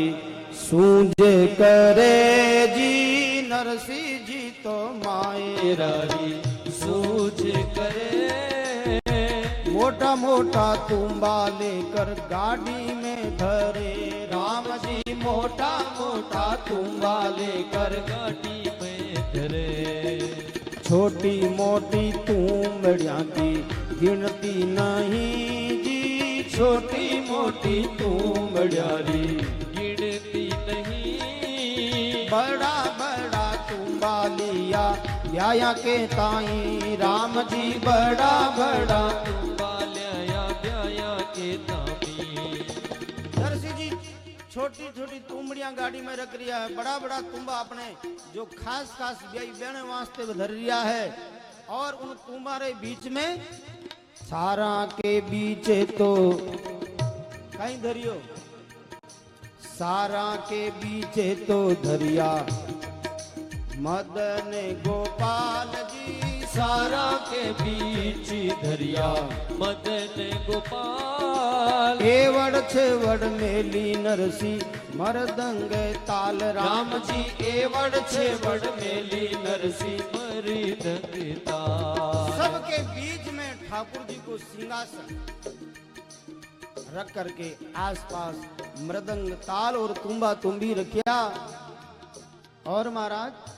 सूझ करे जी, नरसिंह जी तो मायरा री सूझ करे, मोटा मोटा तुम्बा लेकर गाड़ी में धरे, राम जी मोटा मोटा तुम्बा लेकर गाड़ी में धरे, छोटी मोटी तुमड़िया की गिनती नहीं जी, छोटी मोटी तुमड़ियारी गिनती नहीं, बड़ा बड़ा तुम्बा लिया ब्याया के ताई, राम जी बड़ा बड़ा तुम्बा लिया ब्याया के ताई, नरसिंह जी छोटी छोटी तुमड़ियां गाड़ी में रख रिया है, बड़ा बड़ा तुम्बा अपने जो खास खास ब्याई बहने वास्ते धर रिया है, और उन तुम्हारे बीच में सारा के बीच तो कहीं धरियो, सारा के बीच तो धरिया मदन गोपाल जी, सारा के बीच धरिया मदन गोपाल, एवड़ छेवड़ मेली नरसी मरदंग ताल, राम जी एवड़ छेवड़ मेली नरसी मरदंग ताल, सबके बीच में ठाकुर जी को सिंहासन रख करके आसपास मृदंग ताल और तुम्बा तुम्बी रखिया, और महाराज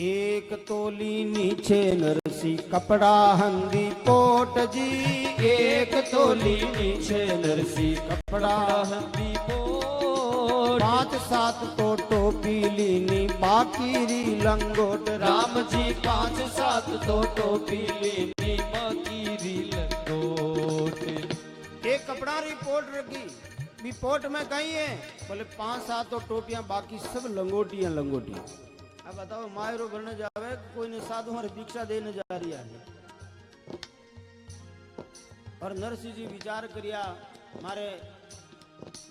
एक तोली नीचे नरसी कपड़ा हंदी पोट जी, एक तोली नीचे नरसी कपड़ा हंदी पोट, 5-7 तो टोपी लीनी बाकी री लंगोट, राम जी 5-7 तो टोपी लीनी बाकी री लंगोट, एक कपड़ा री पोट रखी भी पोट में कहीं है, बोले 5-7 तो टोपियां बाकी सब लंगोटियां लंगोटियां। अब बताओ मायरो भरने जावे कोई ने साधु हमारी दीक्षा देने जा रही है, और नरसिंह जी विचार करिया मारे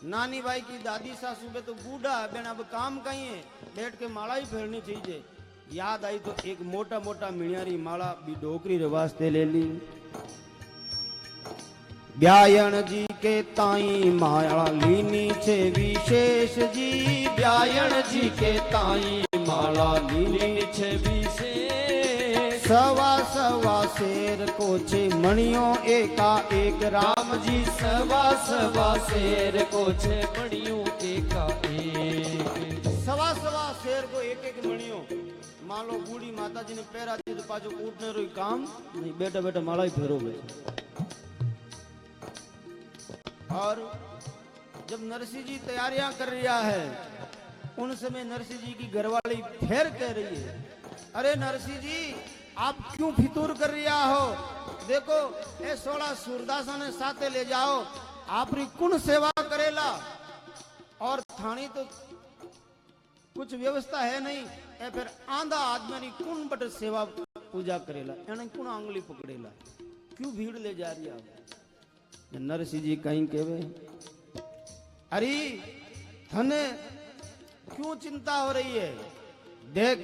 नानी भाई की दादी सासू पे तो बूढ़ा है बेन, अब काम कहीं है, बैठ के माला ही फेरनी चाहिए, याद आई तो एक मोटा मोटा मिणियारी माला भी डोकरी रे वास्ते ले ली, ब्यायण जी के ताई माला लीनी छे विशेष जी, ब्यायण जी के ताई माला लीनी छे विशेष, सवा सवा शेर को छे मणियों एका एक, राम जी सवा सवा शेर को छे मणियों एका एक, सवा सवा शेर को एक एक मणियों, मान लो बूढ़ी माता जी ने पैरा दी तो पाछो कूटने रोई काम नहीं, बेटा बेटा माला ही फेरो गए। और जब नरसिंह जी तैयारियां कर रिया है, उन समय नरसिंह जी की घरवाली फिर कह रही है, अरे नरसिंह जी आप क्यों फितूर कर रिया हो, देखो ए 16 सूरदासा ने साथे ले जाओ, आप री कुण सेवा करेला, और थानी तो कुछ व्यवस्था है नहीं, ए फिर आंधा आदमी री कुण बट सेवा पूजा करेला, एने कुण आंगली पकड़ेला, क्यों भीड़ ले जा रही है। नरसिंह जी कहीं केवे, अरे थने क्यों चिंता हो रही है, देख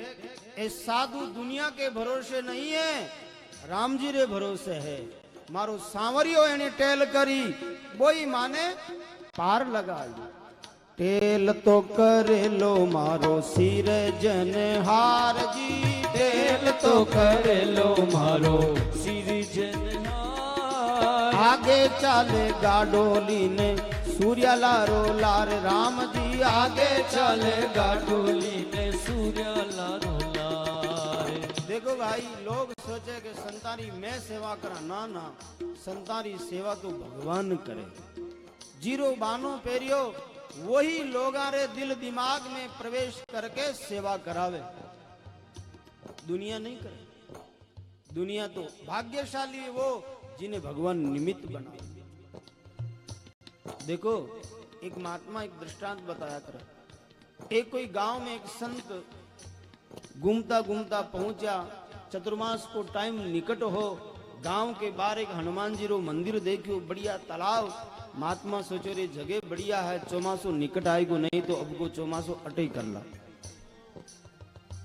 ये साधु दुनिया के भरोसे नहीं है, राम जी रे भरोसे है, मारो सांवरियो एने टेल करी बोई माने पार लगा, ટેલ તો કરેલો મારો સિર જનહાર જી, તેલ તો કરેલો મારો સિરજનહાર, આગે ચાલે ગાડોલીને સૂર્યલારો લાર રામજી, આગે ચાલે ગાડોલીને સૂર્ય લારો લાર। देखो भाई, लोग सोचे कि संतारी मैं सेवा करा, ना ना, संतारी सेवा तो भगवान करे। जीरो बानो पेरियो वही लोगारे दिल दिमाग में प्रवेश करके सेवा करावे, दुनिया नहीं करे। दुनिया तो भाग्यशाली है वो जिन्हें भगवान निमित्त बनाए। देखो, एक महात्मा एक दृष्टांत बताया कर। एक कोई गांव में एक संत घूमता घूमता पहुंचा, चतुर्मास को टाइम निकट हो, गांव के बाहर एक हनुमान जी रो मंदिर देखियो, बढ़िया तालाब। महात्मा सोचो रे जगह बढ़िया है, चौमासो निकट आएगो, नहीं तो अब को चौमासो अटे कर ला।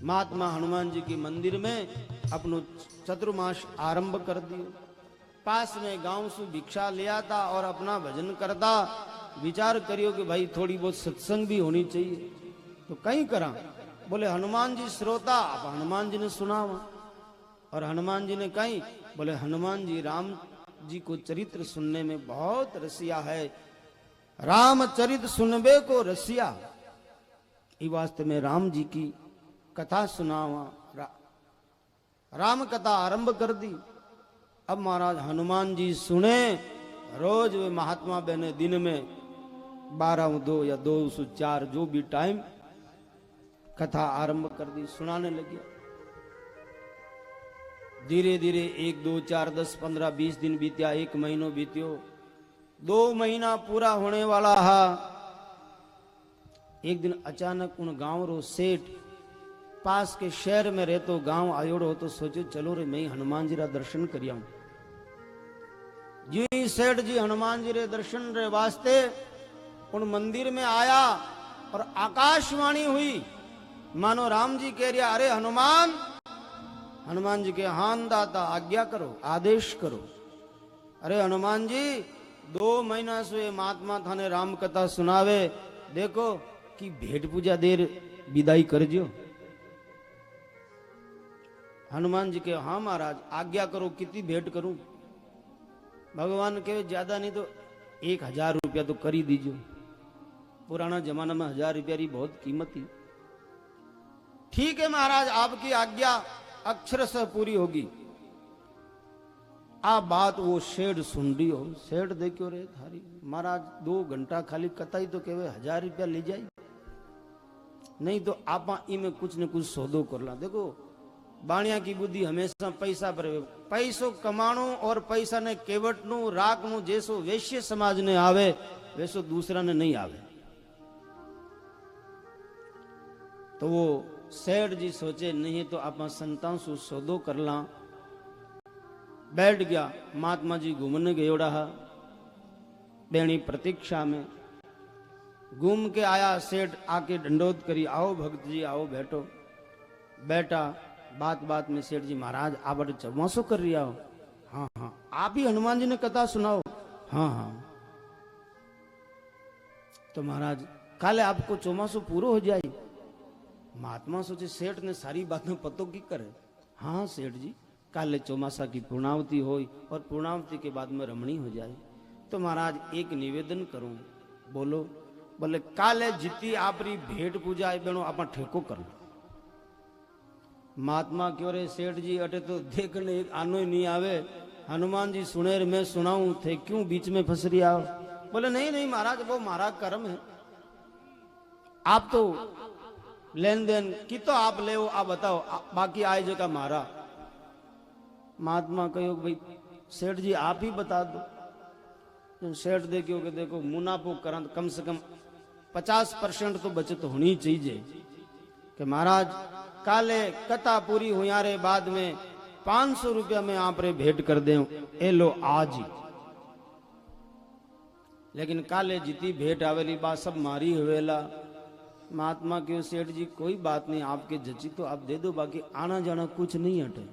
महात्मा हनुमान जी के मंदिर में अपनो चतुर्मास आरंभ कर दियो। पास में गांव से भिक्षा ले आता और अपना भजन करता। विचार करियो कि भाई थोड़ी बहुत सत्संग भी होनी चाहिए, तो कहीं करा। बोले हनुमान जी श्रोता, अब हनुमान जी ने सुना। और हनुमान जी ने कहीं, बोले हनुमान जी राम जी को चरित्र सुनने में बहुत रसिया है, रामचरित सुनबे को रसिया। इस वास्ते में राम जी की कथा सुनावा, राम कथा आरंभ कर दी। अब महाराज हनुमान जी सुने, रोज वे महात्मा बहने दिन में 12-2 या 2-4 जो भी टाइम कथा आरंभ कर दी, सुनाने लगे। धीरे धीरे 1, 2, 4, 10, 15, 20 दिन बीत्या, 1 महीनो बीत्यो, 2 महीना पूरा होने वाला है। एक दिन अचानक उन गांव रो सेठ पास के शहर में रहतो गांव आयोड़ो, तो सोचो चलो रे मैं हनुमान जी रा दर्शन करिया। जी सेठ जी हनुमान जी रे दर्शन रे वास्ते उन मंदिर में आया और आकाशवाणी हुई, मानो राम जी कह रहा, अरे हनुमान। हनुमान जी के हान दाता आज्ञा करो, आदेश करो। अरे हनुमान जी 2 महीना से महात्मा थाने राम कथा सुनावे, देखो कि भेंट पूजा देर विदाई कर जो। हनुमान जी के हाँ महाराज आज्ञा करो, कितनी भेंट करूं। भगवान के ज्यादा नहीं तो 1000 रुपया तो कर ही दीजिए। पुराना जमाना में 1000 रुपया की बहुत कीमत थी। ठीक है महाराज, आपकी आज्ञा अक्षरशः पूरी होगी। आ बात वो सेठ सुन रही हो, सेठ देखियो रे थारी महाराज 2 घंटा खाली कताई तो केवे 1000 रुपया ले जाए, नहीं तो आप इमें कुछ न कुछ सौदो कर ला। देखो बाणिया की बुद्धि हमेशा पैसा पर, पैसो कमाणो और पैसा ने केवट नु राख नु जैसो वैश्य समाज ने आवे वैसो दूसरा ने नहीं आवे। तो वो सेठ जी सोचे नहीं तो आप संतान सु सौदो कर ला। बैठ गया, महात्मा जी घूमने गयोड़ा बेणी प्रतीक्षा में घूम के आया। सेठ आके दंडोत करी, आओ भक्त जी आओ बैठो। बैठा, बात बात में सेठ जी महाराज आप चौमासो कर रही हो? हाँ हाँ। आप ही हनुमान जी ने कथा सुनाओ? हाँ हाँ। तो महाराज काले आपको चौमासो पूरो हो जाए। महात्मा सोचे सेठ ने सारी बातें पतो की करे। हाँ सेठ जी काले चौमासा की पूर्णावती हो और पूर्णावती के बाद में रमणी हो जाए। तो महाराज एक निवेदन करूं, बोलो। बोले काले जितनी आपरी भेंट पूजा है बेनो आप ठेको कर लो। महात्मा क्यों रे सेठ जी अटे तो देखने एक आनो ही नहीं आवे, हनुमान जी सुने मैं सुनाऊं थे, क्यों बीच में फंस रही आओ? बोले नहीं नहीं महाराज वो हमारा कर्म है, आप तो लेन देन की तो आप ले आप बताओ, बाकी आए जो का मारा। महात्मा कहो भाई सेठ जी आप ही बता दो। सेठ देखियो कि देखो मुनाफो करंत कम से कम 50% तो बचत होनी चाहिए कि महाराज काले कथा पूरी हुई बाद में 500 रुपया में आप रे भेंट कर दे, ए लो आज ही। लेकिन काले जितनी भेंट आवेली बात सब मारी हुएला। महात्मा क्यों सेठ जी कोई बात नहीं, आपके जची तो आप दे दो, बाकी आना जाना कुछ नहीं हटे।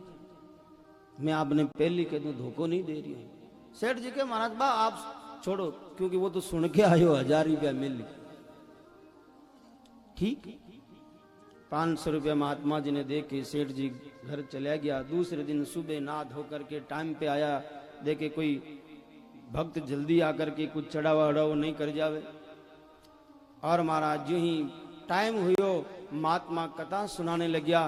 मैं आपने पहले कह दूं धोखो नहीं दे रही हूं। सेठ जी के महाराज बा आप छोड़ो, क्योंकि वो तो सुन के आयो 1000 रुपया मिली। ठीक। 500 रुपया महात्मा जी ने दे के सेठ जी घर चला गया। दूसरे दिन सुबह नहा धो करके टाइम पे आया, देखे कोई भक्त जल्दी आकर के कुछ चढ़ावा उड़ावा नहीं कर जावे। और महाराज जो ही टाइम हुई महात्मा कथा सुनाने लग गया।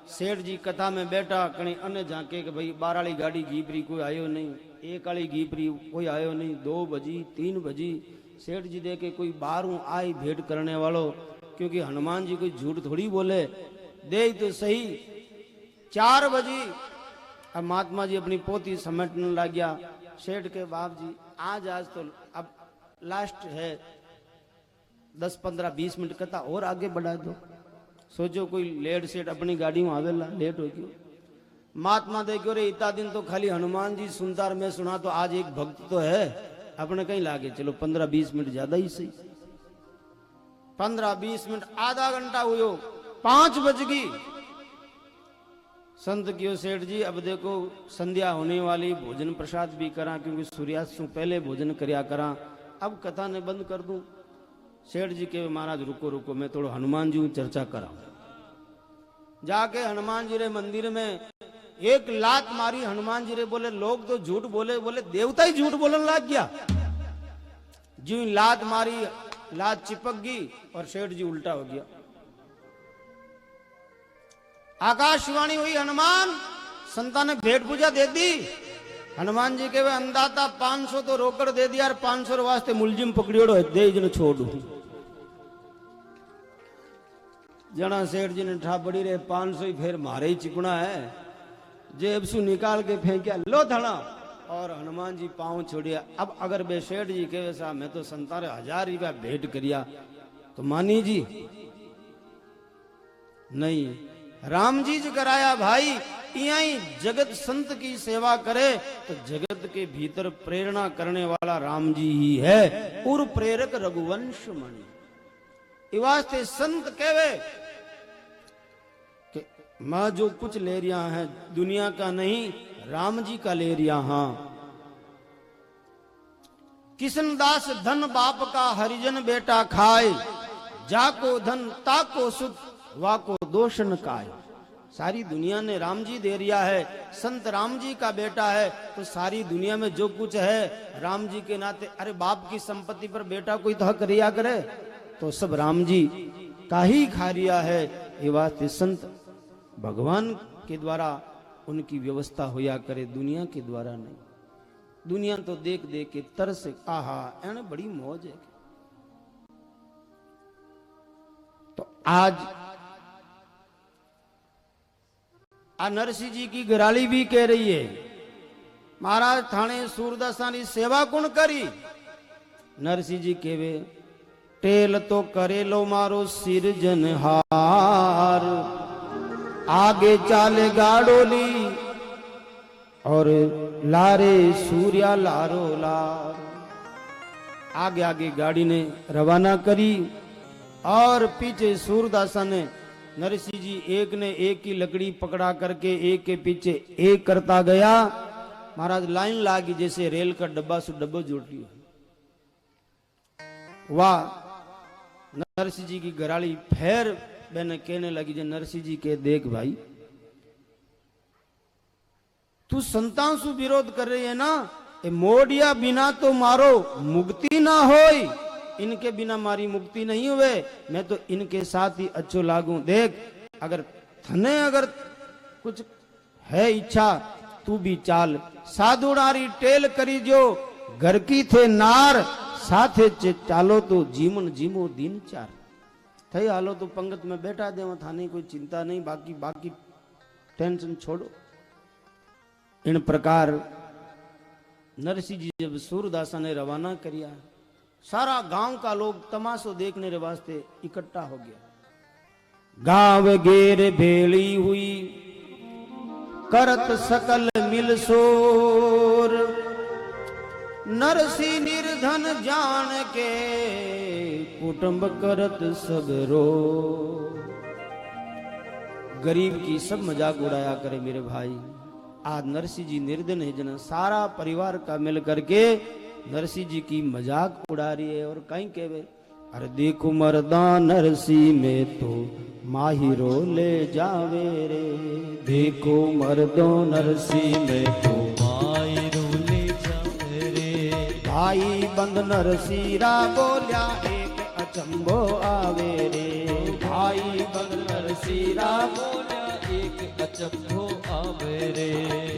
सेठ जी कथा में बैठा, कहीं अन्य झांके कि भाई 12 वाली गाड़ी घीपरी कोई आयो नहीं, 1 वाली घीपरी कोई आयो नहीं, 2 बजी 3 बजी। सेठ जी देखे कोई बाहरों आई भेंट करने वालों, क्योंकि हनुमान जी कोई झूठ थोड़ी बोले, दे तो सही। 4 बजी अब महात्मा जी अपनी पोती समेटने लग गया। सेठ के बाप जी आज तो अब लास्ट है, 10 15 20 मिनट कथा और आगे बढ़ा दो। सोचो कोई लेट सेठ अपनी गाड़ी में आवेला, लेट हो गयो। महात्मा देखो रे इतना दिन तो खाली हनुमान जी सुनता मैं सुना, तो आज एक भक्त तो है अपने कहीं लागे, चलो 15 20 मिनट ज्यादा ही सही। 15 20 मिनट आधा घंटा हुयो, 5 बज गई। संत क्यों सेठ जी अब देखो संध्या होने वाली, भोजन प्रसाद भी करा, क्योंकि सूर्यास्त से पहले भोजन करया करा, अब कथा ने बंद कर दूं। सेठ जी के महाराज रुको रुको, मैं थोड़ा हनुमान जी चर्चा करा। जाके हनुमान जी रे मंदिर में एक लात मारी। हनुमान जी रे बोले लोग तो झूठ बोले, बोले देवता ही झूठ बोलने लग गया। जो लात मारी, लात चिपक गई और सेठ जी उल्टा हो गया। आकाशवाणी हुई, हनुमान संता ने भेंट पूजा दे दी। हनुमान जी के वे अंदाता 500 तो रोकड़ दे दिया, और 500 वास्ते मुलजिम पकड़ियोड़ो दे जन छोड़ दू। जना सेठ जी ने ठा बड़ी रे 500 ही फिर मारे ही चिपना है, जेब सु निकाल के फेंकिया, लो थड़ा, और हनुमान जी पांव छोड़िया। अब अगर बे सेठ जी के वैसा मैं तो संतारे 1000 रुपया भेंट करिया तो मानी जी नहीं। राम जी कराया भाई, यही जगत संत की सेवा करे तो जगत के भीतर प्रेरणा करने वाला राम जी ही है, उर प्रेरक रघुवंश मणि। वास्ते संत कहवे कि मां जो कुछ ले रिया है दुनिया का नहीं, राम जी का ले रिया। हाँ, किशन दास धन बाप का हरिजन बेटा खाए, जाको धन ताको सुख वाको दोषण काय। सारी दुनिया ने राम जी दे रिया है, संत राम जी का बेटा है, तो सारी दुनिया में जो कुछ है राम जी के नाते। अरे बाप की संपत्ति पर बेटा कोई तो हक रिया करे, तो सब राम जी का ही खा रिया है। ये बात संत भगवान के द्वारा उनकी व्यवस्था होया करे, दुनिया के द्वारा नहीं। दुनिया तो देख देख के तरस, आहा एने बड़ी मौज है। तो आज नरसिंह जी की गराली भी कह रही है, महाराज थाने सूरदासानी सेवा कुण करी। नरसिंह जी केवे टेल तो करेलो मारो सिरजनहार, आगे चाले गाड़ोली और लारे सूर्या लारो लार। आगे आगे गाड़ी ने रवाना करी और पीछे सूरदासा ने नरसिंह जी एक ने एक की लकड़ी पकड़ा करके एक के पीछे एक करता गया। महाराज लाइन लागी जैसे रेल का डब्बा सु डब्बा जोड़ लिया। वाह, नरसिंह जी की गराली फिर मैंने कहने लगी, जो नरसिंह जी के देख भाई तू संतान सु विरोध कर रही है ना, ए मोडिया बिना तो मारो मुक्ति ना होई, इनके बिना मारी मुक्ति नहीं हुए, मैं तो इनके साथ ही अच्छो लागू। देख अगर थने अगर कुछ है इच्छा तू भी चाल, साधुडारी टेल करी जो घर की थे नार, साथे चालो तो जीवन जीमो दिन चार। थई हालो तो पंगत में बैठा दे, थाने कोई चिंता नहीं, बाकी टेंशन छोड़ो। इन प्रकार नरसिंह जी जब सूरदासा ने रवाना किया, सारा गांव का लोग तमाशो देखने के वास्ते इकट्ठा हो गया। गांव घेर भेली हुई करत सकल मिल सोर, नरसिंह निर्धन जान के कुटुंब करत सगरो। गरीब की सब मजाक उड़ाया करे मेरे भाई। आज नरसिंह जी निर्धन है, जन सारा परिवार का मिल करके नरसिंह जी की मजाक उड़ा रही है। और कहीं कहवे अरे देखो मर्दा नरसी में तो माहिरो ले जावे रे। देखो मर्दो नरसी में तो मायरो ले जावे रे। भाई बंद नरसीरा बोल्या एक अचंभो आवे रे। भाई बंद नरसीरा बोल्या एक अचंभो आवे रे।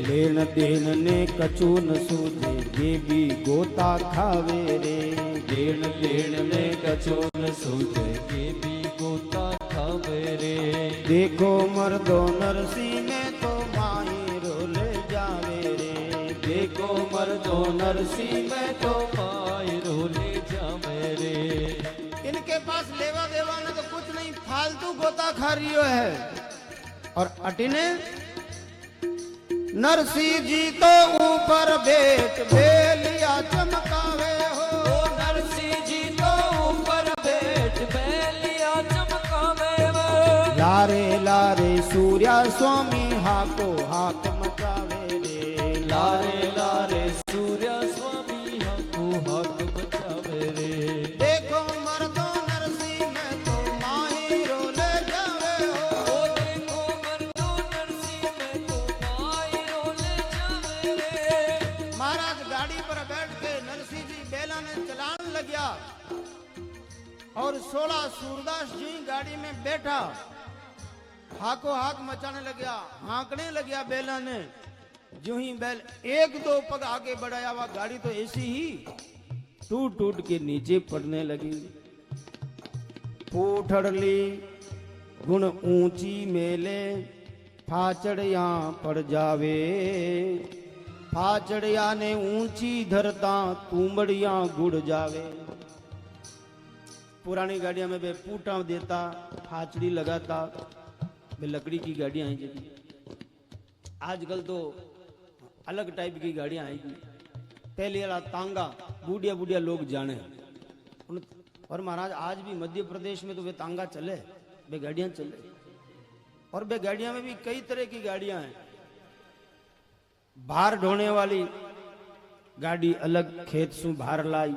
लेन देन ने कछु न सूझे ये भी गोता खावे रे। लेन देन ने कछु न सूझे ये भी गोता खावे रे। देखो मर्दो नरसी में तो माहिरो ले जावे रे। देखो मर्दो नरसी में तो मायरो ले जावे रे। इनके पास लेवा देवा ने तो कुछ नहीं, फालतू गोता खा रियो है। और अटिने नरसी जी तो ऊपर बैठ बेलिया चमकावे हो। नरसी जी तो ऊपर बैठ बेलिया चमकावे हो। लारे लारे सूर्या स्वामी हाको हाक मचावे रे। लारे लारे सूर्य स्वामी हमको हाथ बचावे रे। देखो मर्दो नरसी में तो माहिरो ले जावे हो। देखो मर्दो नरसी में तो मायरो ले जावे रे। महाराज गाड़ी पर बैठ के नरसी जी बेला ने चलान लग्या और 16 सूरदास जी गाड़ी में बैठा, हाको हाक मचाने लग्या, हाँकने लग्या बेला ने। जो ही बैल एक दो पग आगे बढ़ाया हुआ गाड़ी तो ऐसी ही टूट टूट के नीचे पड़ने लगी। फूटड़ली गुण ऊंची मेले फाचड़िया पड़ जावे। फाचड़िया ने ऊंची धरता तुमड़िया गुड़ जावे। पुरानी गाड़ियां में वे पूटा देता, फाचड़ी लगाता, वे लकड़ी की गाड़ियां आई जी। आजकल तो अलग टाइप की गाड़ियां आएगी। पहले वाला तांगा बूढ़िया बूढ़िया लोग जाने। और महाराज आज भी मध्य प्रदेश में तो वे तांगा चले, वे गाड़ियां चले। और वे गाड़ियां में भी कई तरह की गाड़ियां हैं। भार ढोने वाली गाड़ी अलग, खेत सु भार लाई।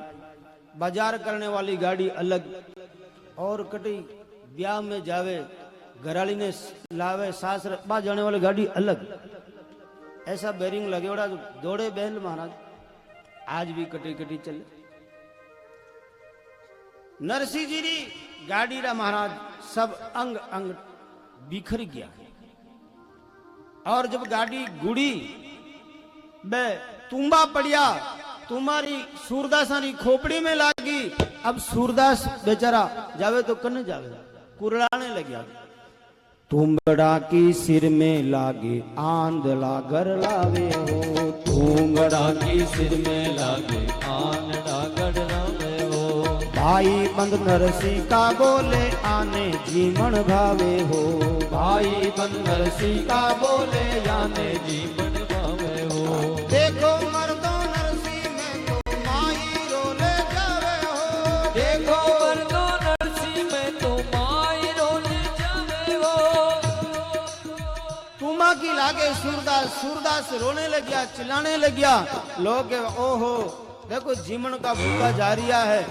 बाजार करने वाली गाड़ी अलग। और कटी ब्याह में जावे घराली ने लावे सासर बा जाने वाली गाड़ी अलग। ऐसा बेरिंग लगे बड़ा दौड़े बैल महाराज आज भी कटी कटी चले। नरसी जी री गाड़ी रा महाराज सब अंग अंग बिखर गया। और जब गाड़ी गुड़ी बे तुम्बा पड़िया, तुम्हारी सूरदास री खोपड़ी में लागी। अब सूरदास बेचारा जावे तो कने जावे, कुरलाने लग्या। तुंगड़ा की सिर में लागे आंधला घर लावे हो। तुंगड़ा की सिर में लागे आंधला घर लावे हो। भाई बंद नरसी का बोले आने जीवन भावे हो। भाई बंद नरसी का बोले आने जीवन भावे हो। देखो मर्दो नरसी में तो माहिरो ले जावे हो। देखो मर्दो नरसी में तो मायरो ले जावे हो। तुमा की लागे सूरदास, सूरदास रोने लगिया, चिल्लाने लगिया। लोग ओहो देखो जीवन का भूखा जारिया है।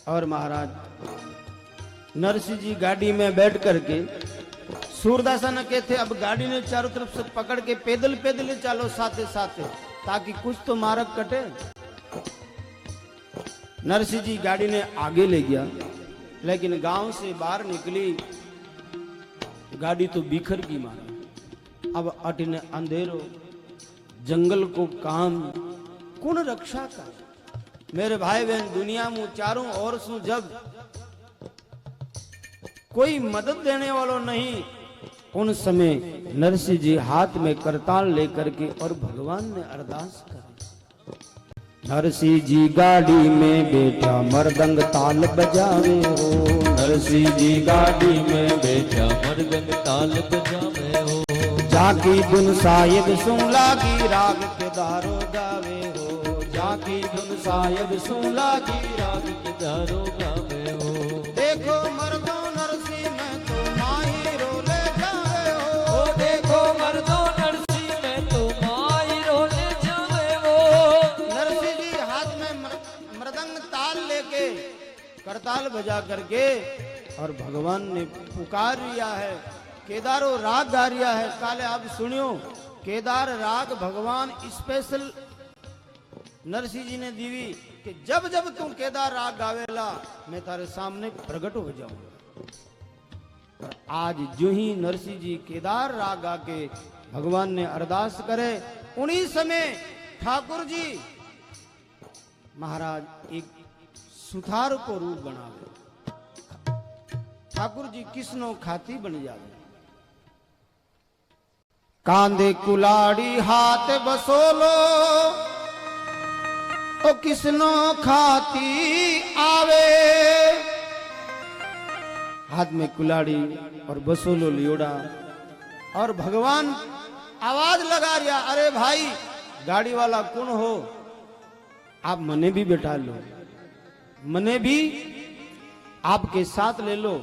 और महाराज नरसी जी गाड़ी में बैठ करके सूरदासा ने कहते अब गाड़ी ने चारों तरफ से पकड़ के पैदल पैदल चलो साथे साथे, ताकि कुछ तो मार्ग कटे। नरसी जी गाड़ी ने आगे ले गया, लेकिन गांव से बाहर निकली गाड़ी तो बिखर गई महाराज। अब अटने अंधेरो जंगल को काम कौन रक्षा कर। मेरे भाई बहन दुनिया में चारों ओर से जब कोई मदद देने वालों नहीं, उन समय नरसी जी हाथ में करताल लेकर के और भगवान ने अरदास करी। नरसी जी गाड़ी में बैठा मृदंग ताल बजावे हो। नरसी जी गाड़ी में बैठा मृदंग ताल बजावे हो। जाकी धुन साहिब सुन लागी राग के दारो गावे हो। जाकी धुन साहिब सुन लागी राग के दारो गावे हो। देखो मर्दो नरसी में तो माहिरो ले जावे हो। देखो मर्दो नरसी में तो मायरो ले जावे हो। नरसी जी हाथ में मृदंग ताल लेके करताल बजा करके और भगवान ने पुकार रिया है, केदारो राग गा रिया है। काले आप सुनियो, केदार राग भगवान स्पेशल नरसिंह जी ने दीवी कि जब जब तू केदार राग गावेला मैं तारे सामने प्रकट हो जाऊंगा। और आज जो ही नरसिंह जी केदार राग गा के भगवान ने अरदास करे, उन्हीं समय ठाकुर जी महाराज एक सुथार को रूप बनावे, ठाकुर जी किसनो खाती बन जावे। कांधे कुलाड़ी हाथ बसोलो तो किसनो खाती आवे। हाथ में कुलाड़ी और बसोलो लियोड़ा और भगवान आवाज लगा रिया, अरे भाई गाड़ी वाला कौन हो, आप मने भी बैठा लो, मने भी आपके साथ ले लो।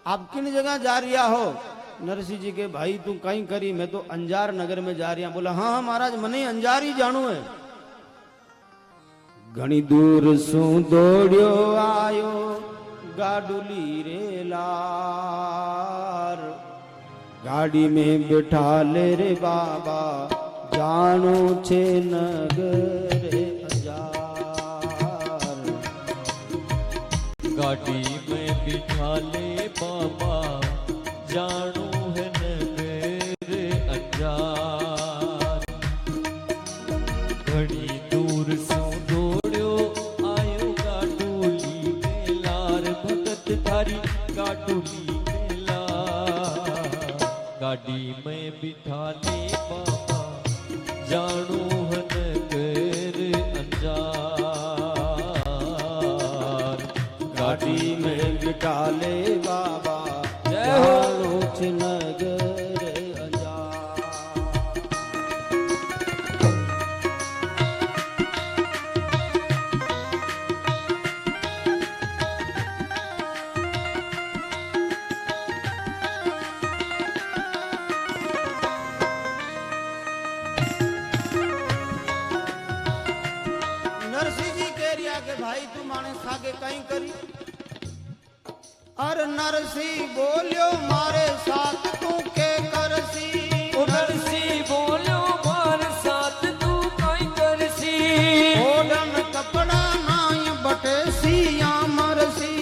आप किन जगह जा रिया हो? नरसिंह जी के भाई तू कहीं करी, मैं तो अंजार नगर में जा रिया। बोला हाँ महाराज मने अंजार ही जानो है। घनी दूर सु दौड़ियो आयो गाडुली रे लार, गाड़ी में बैठा ले रे बाबा जानो छे नगर अंजार। गाड़ी में बिठा ले बाबा जानो है नगर अंजार। घड़ी दूर सो दौड़ियो आयो गाडुली में लार, भगत थारी गाडुली में लार। गाड़ी में बिठा ले बाबा जानो है नगर अंजार। गाड़ी में बिठा ले बाबा जय हो। जानो छे नगर अंजार। नरसिंह जी कह रिया के भाई तू माने सागे कहीं करी। अर नरसिंह बोलियो मारे साथ तू के करसी। नरसी बोलो मार साथ तू काई करसी। ओढ़न कपड़ा नाई बटे सिया मरसी।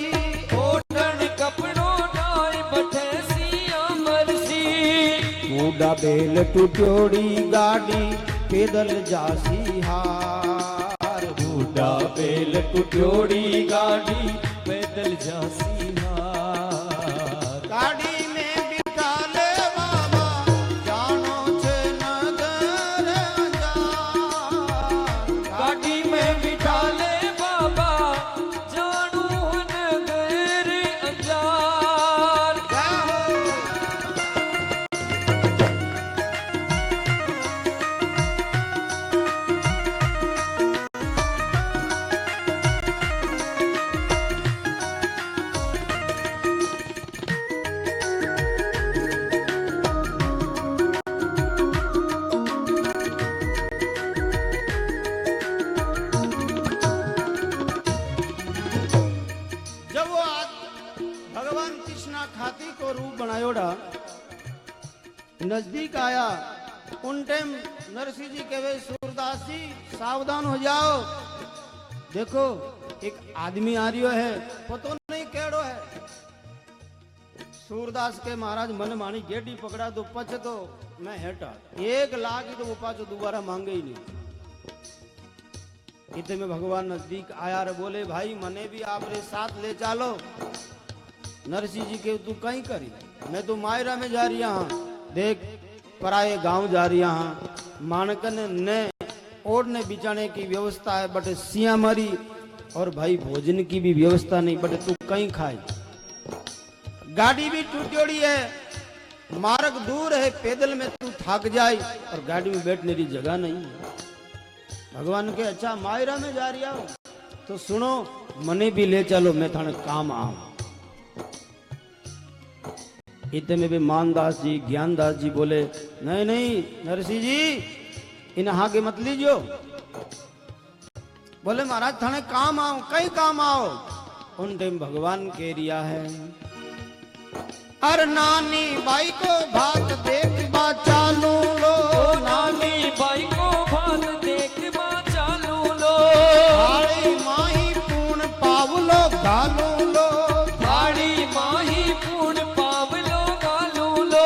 ओढ़न कपड़ो नाई बठे सिया मरसी। बूढ़ा बेल टुट्योड़ी गाड़ी पैदल जासी हार। बूढ़ा बेल टुट्योड़ी गाड़ी पैदल जासी हार। गाड़ी में बिठा ले बाबा जानो छे नगर अंजार। गाड़ी में बिठा ले बाबा जानू नगर अंजार। जब वो भगवान कृष्णा खाती को रूप बनायोड़ा नजदीक आया, उन टाइम नरसिंह जी कहे सूरदास जी सावधान हो जाओ, देखो एक आदमी आ रियो है, पतो नहीं केड़ो है। सूरदास के महाराज मन मानी गेडी पकड़ा तो पछ तो मैं हेटा 1 लाख तो वो पाछो दोबारा मांगे ही नहीं। इतने में भगवान नजदीक आया और बोले भाई मने भी आप रे साथ ले चालो। नरसिंह जी के तू कहीं करी, मैं तो मायरा में जा रही हाँ, देख पराये गांव जा रही हाँ, मानकन ने ओढ़ने बिछाने की व्यवस्था है बट सिया मरी और भाई भोजन की भी व्यवस्था नहीं, बट तू कहीं खाए। गाड़ी भी टूटी है, मार्ग दूर है, पैदल में तू थक जाए और गाड़ी में बैठने की जगह नहीं है। भगवान के अच्छा मायरा में जा रही हो तो सुनो मने भी ले चलो, मैं थाने काम आऊं। इतने में भी मानदास जी ज्ञानदास जी बोले नहीं नहीं नरसिंह जी इन आगे मत लीजियो। बोले महाराज थाने काम आओ, कई काम आओ। उन टाइम भगवान कह रिया है, अरे नानी बाई को भात देख बा चालू लो, नानी बाई को भात देख बा चालू लो, थाड़ी माही पूर्ण पावलो गालू लो, थाड़ी माही पूर्ण पावलो गालू लो,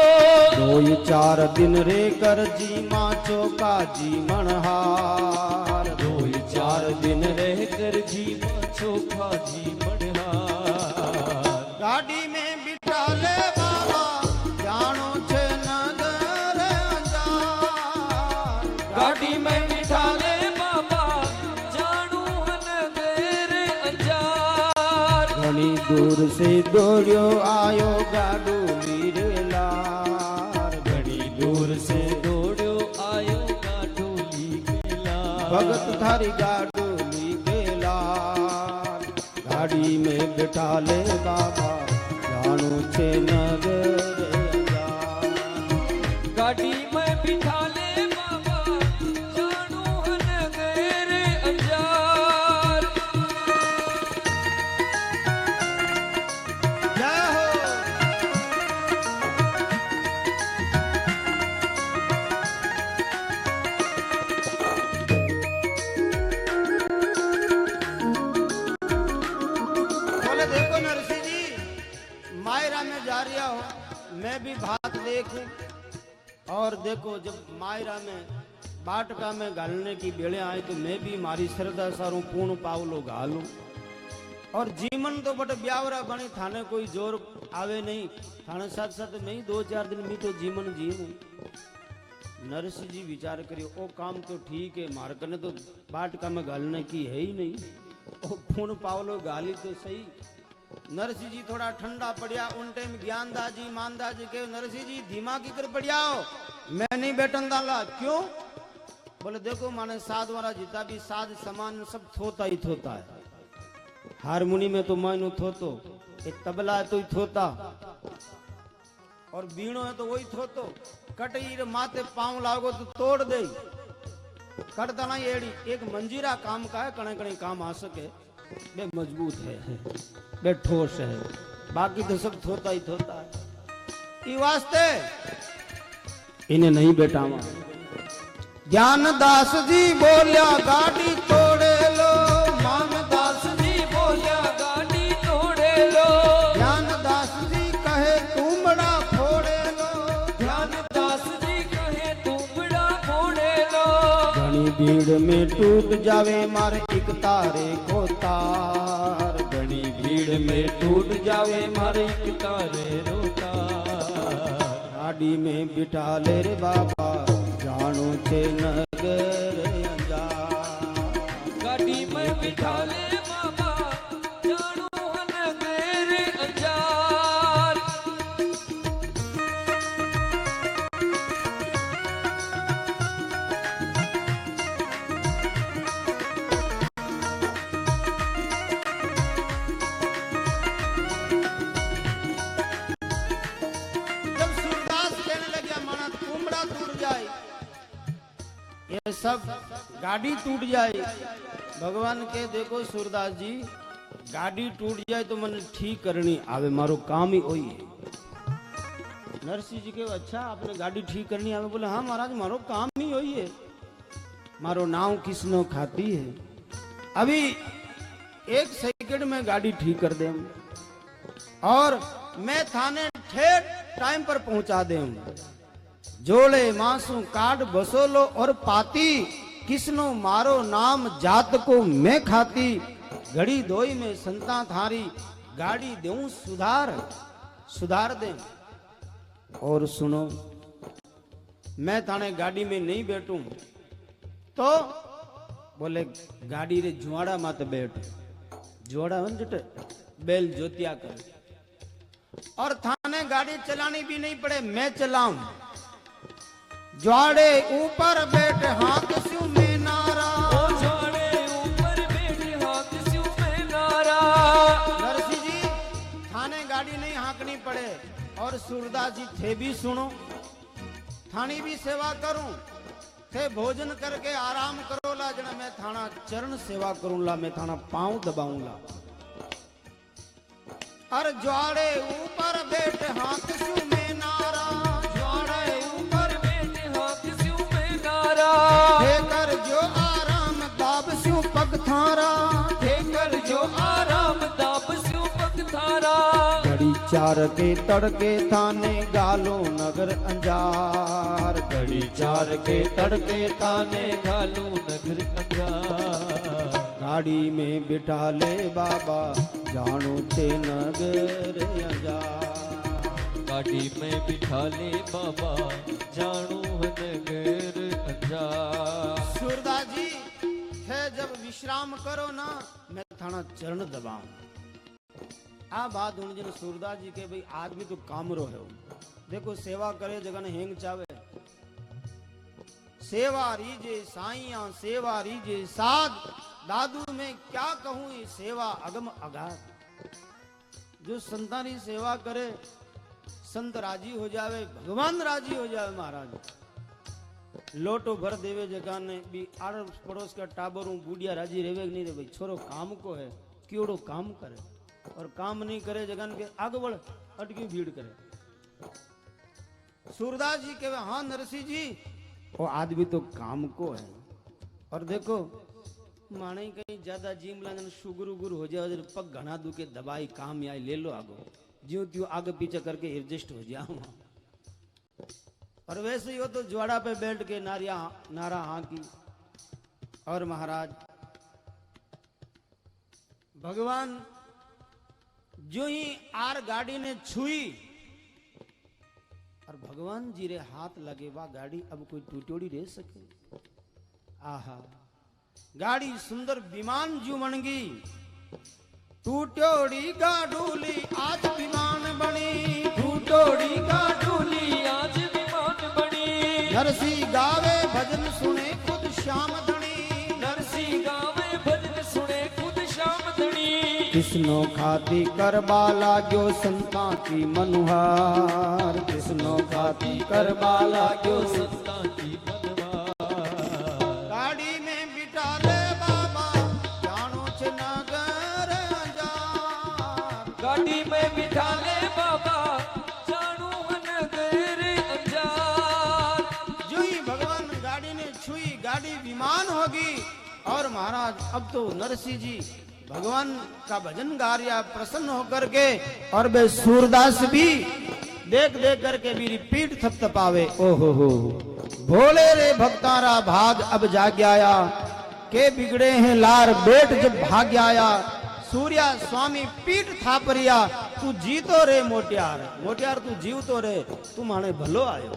2-4 दिन रे कर जी माँ चौका जी मनहार, 2-4 दिन रह कर जी माँ चोखा जी मनहार, गाड़ी में बिठा ले बाबा जानो छे नगर अंजार, गाड़ी में बिठा ले बाबा जानू नगर अंजार, घनी दूर से दौड़ियो आयो गाडू लीरे लार, घड़ी दूर से दौड़ो आयो गाडोली गेला, भगत थारी गाडू ली गेलार, गाड़ी में बिठा ले बाबा जानो छे नगर अंजार, गाड़ी में बिठा ले बाबा जानू नगर अंजार, जय हो। बोले देखो नरसिंह जी, मायरा में जा रिया हो, मैं भी भात देखूं, और देखो जब मायरा में बाटका में घालने की बेड़े आए तो मैं भी मारी श्रद्धा सारू पूर्ण पावलो घालू, और जीवन तो बट ब्यावरा बनी, थाने कोई जोर आवे नहीं, थाने साथ साथ मैं ही 2-4 दिन में तो जीवन जी नहीं। नरसिंह जी विचार करियो, ओ काम तो ठीक है, मारकने तो बाटका में घालने की है ही नहीं, ओ पूर्ण पावलो गाली तो सही। नरसिंह जी थोड़ा ठंडा पड़िया, उन टाइम ज्ञानदास जी मानदास जी के, नरसिंह जी धीमा की कर पड़ियाओ, मैं नहीं बैठन दाला, क्यों? बोले देखो माने साध वाला जितना भी साध सामान सब थोता ही थोता है, हारमोनी में तो मायनो थोतो, एक तबला है तो ही थोता, और बीणो है तो वही थोतो, कटीर माथे पांव लागो तो तोड़ दे, कटता ना एड़ी, एक मंजीरा काम का है, कणे कणे काम आ सके, बे मजबूत है, बे ठोस है, बाकी तो सब थोता ही थोता है। ई वास्ते इन्हें नहीं बेटावा। ज्ञानदास जी बोलिया गाड़ी तोड़े लो, मानदास जी बोलिया गाड़ी तोड़े लो, ज्ञानदास जी कहे तुमड़ा फोड़े लो, ज्ञानदास जी कहे तुमड़ा फोड़े लो, घनी भीड़ में टूट जावे मारे एक तारे को तार, बड़ी भीड़ में टूट जावे मारे एक तारे रोता, गाड़ी में बिठा ले रे बाबा जानो छे नगर अंजार, गाड़ी में बिठा ले बाबा जानू नगर अंजार, जब सूरदास कहने लगे माना तुमड़ा टूट जाए, ये सब गाड़ी टूट जाए, भगवान के देखो सूरदास जी गाड़ी टूट जाए तो मैंने ठीक करनी आवे, मारो काम ही वही है। नरसिंह जी के अच्छा आपने गाड़ी ठीक करनी आवे, बोले हाँ महाराज मारो काम ही वही है, मारो नाव किसनो खाती है, अभी 1 सेकंड में गाड़ी ठीक कर दे, और मैं थाने ठेठ टाइम पर पहुंचा दे, जोड़े मासू काट बसोलो और पाती, किसनो मारो नाम जात को मैं खाती, घड़ी दोई में संता थारी गाड़ी देऊं सुधार दे। और सुनो, मैं थाने गाड़ी में नहीं बैठूं तो बोले गाड़ी रे जुआड़ा मत बैठ, जुआड़ा बैल जोतिया कर, और थाने गाड़ी चलानी भी नहीं पड़े, मैं चलाऊं, ज्वाड़े ऊपर बैठ हाथ स्यू में नारा, ओ ज्वाड़े ऊपर बैठे हाथ स्यू में नारा, नरसिंह जी थाने गाड़ी नहीं हाँकनी पड़े, और सूरदास जी थे भी सुनो, थानी भी सेवा करूं, थे भोजन करके आराम करो ला, जना मैं थाना चरण सेवा करूं ला, मैं थाना पांव दबाऊं ला, अर ज्वाड़े ऊपर बैठ हाथ सु में नारा, ज्वाड़े ऊपर बैठे हाथ स्यू में नारा, ठेकर जो आराम दाब सु पग थारा, ठेकर जो आराम दाब स्यू पग थारा, घड़ी चार के तड़के थाने गालो नगर अंजार, घड़ी चार के तड़के ताने घालू नगर अंजार, गाड़ी में बिठा ले बाबा जानो ते नगर अंजार, गाड़ी में बिठा ले बाबा जानू नगर अंजार। सूरदास जी है जब विश्राम करो ना मैं थाना चरण दबाऊं। आ बात हुन जन सूरदास जी के भाई आदमी तो कामरो है, देखो सेवा करे जगन हेंग चावे, सेवा रीजे साइया सेवा रीजे साध, दादू में क्या कहूं ये सेवा अगम अगाध। जो संतानी सेवा करे संत राजी हो जावे, भगवान राजी हो जावे। महाराज लोटो भर देवे जगह ने भी आड़ पड़ोस का टाबरू बूढ़िया राजी रेवे नहीं रे भाई, छोरो काम को है क्योड़ो काम करे, और काम नहीं करे जगन के आग बढ़ अटकी भीड़ करे। सूरदास जी के हाँ नरसिंह जी वो आदमी तो काम को है। और देखो माने कहीं ज्यादा जिम लाने शुगर उगर हो जाए पग घना दुखे दवाई काम आई ले लो आगो, ज्यों त्यों आगे पीछे करके एडजस्ट हो जाओ। और वैसे ही हो तो ज्वाड़ा पे बैठ के नारा हाँ की। और महाराज भगवान जो ही आर गाड़ी ने छुई और भगवान जी रे हाथ लगे वा गाड़ी अब कोई टूटोड़ी रह सके। आहा गाड़ी सुंदर विमान जू बन गई, टूटोड़ी गाडूली आज विमान बनी, टूटोड़ी गाडूली आज विमान बनी, नरसी गावे भजन सुने खुद श्याम धनी, नरसी गावे भजन सुने खुद श्याम धनी, कृष्णो खाती करबा लाग्यो संता की मनुहार, कृष्णो खाती करबा लाग्यो संता की मनवा, गाड़ी में बिठा ले बाबा जानो छ नगर अंजार, गाड़ी में बिठा ले बाबा जानू नगर अंजार। जो ही भगवान गाड़ी ने छुई गाड़ी विमान होगी। और महाराज अब तो नरसिंह जी भगवान का भजन गा रिया प्रसन्न होकर के, और वे सूरदास भी देख देख करके भी रिपीट थपथपावे। ओहो हो भोले रे भक्तारा भाग अब जाग आया, के बिगड़े हैं लार बेट जब भाग आया, सूर्या स्वामी पीठ थापरिया तू जीतो रे मोटियार, मोटियार तू जीवतो रे तू माने भलो आयो।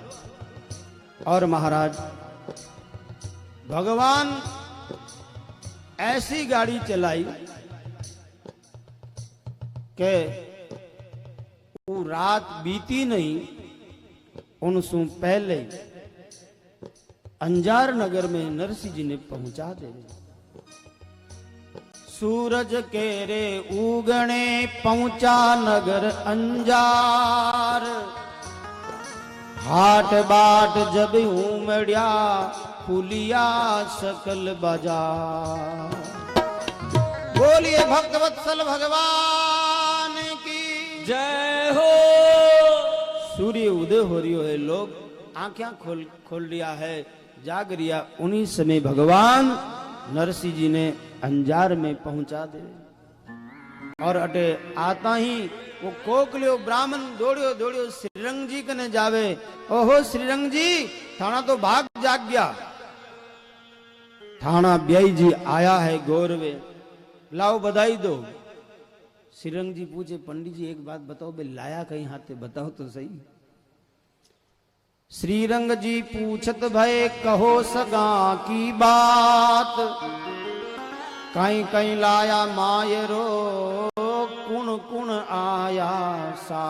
और महाराज भगवान ऐसी गाड़ी चलाई के वो रात बीती नहीं, उनसु पहले अंजार नगर में नरसिंह जी ने पहुंचा दे। सूरज के रे उगणे पहुंचा नगर अंजार, हाट बाट जब उमड़िया फुलिया सकल बाजार। बोलिए भक्तवत्सल भगवान की जय हो। सूर्य उदय हो रही है, लोग आंखें खोल लिया है, जाग रिया। उन्हीं समय भगवान नरसिंह जी ने अंजार में पहुंचा दे। और अटे आता ही वो कोकलियो ब्राह्मण दौड़ियो दौड़ियो श्रीरंग जी कने जावे। ओहो श्रीरंग जी थाना तो भाग जाग गया, थाना ब्याई जी आया है गौरवे, लाओ बधाई दो। श्रीरंग जी पूछे पंडित जी एक बात बताओ, बे लाया कहीं हाथे बताओ तो सही। श्रीरंग जी पूछत भय कहो सगा की बात, कहीं कहीं लाया मायरो कुण कुण आया सा।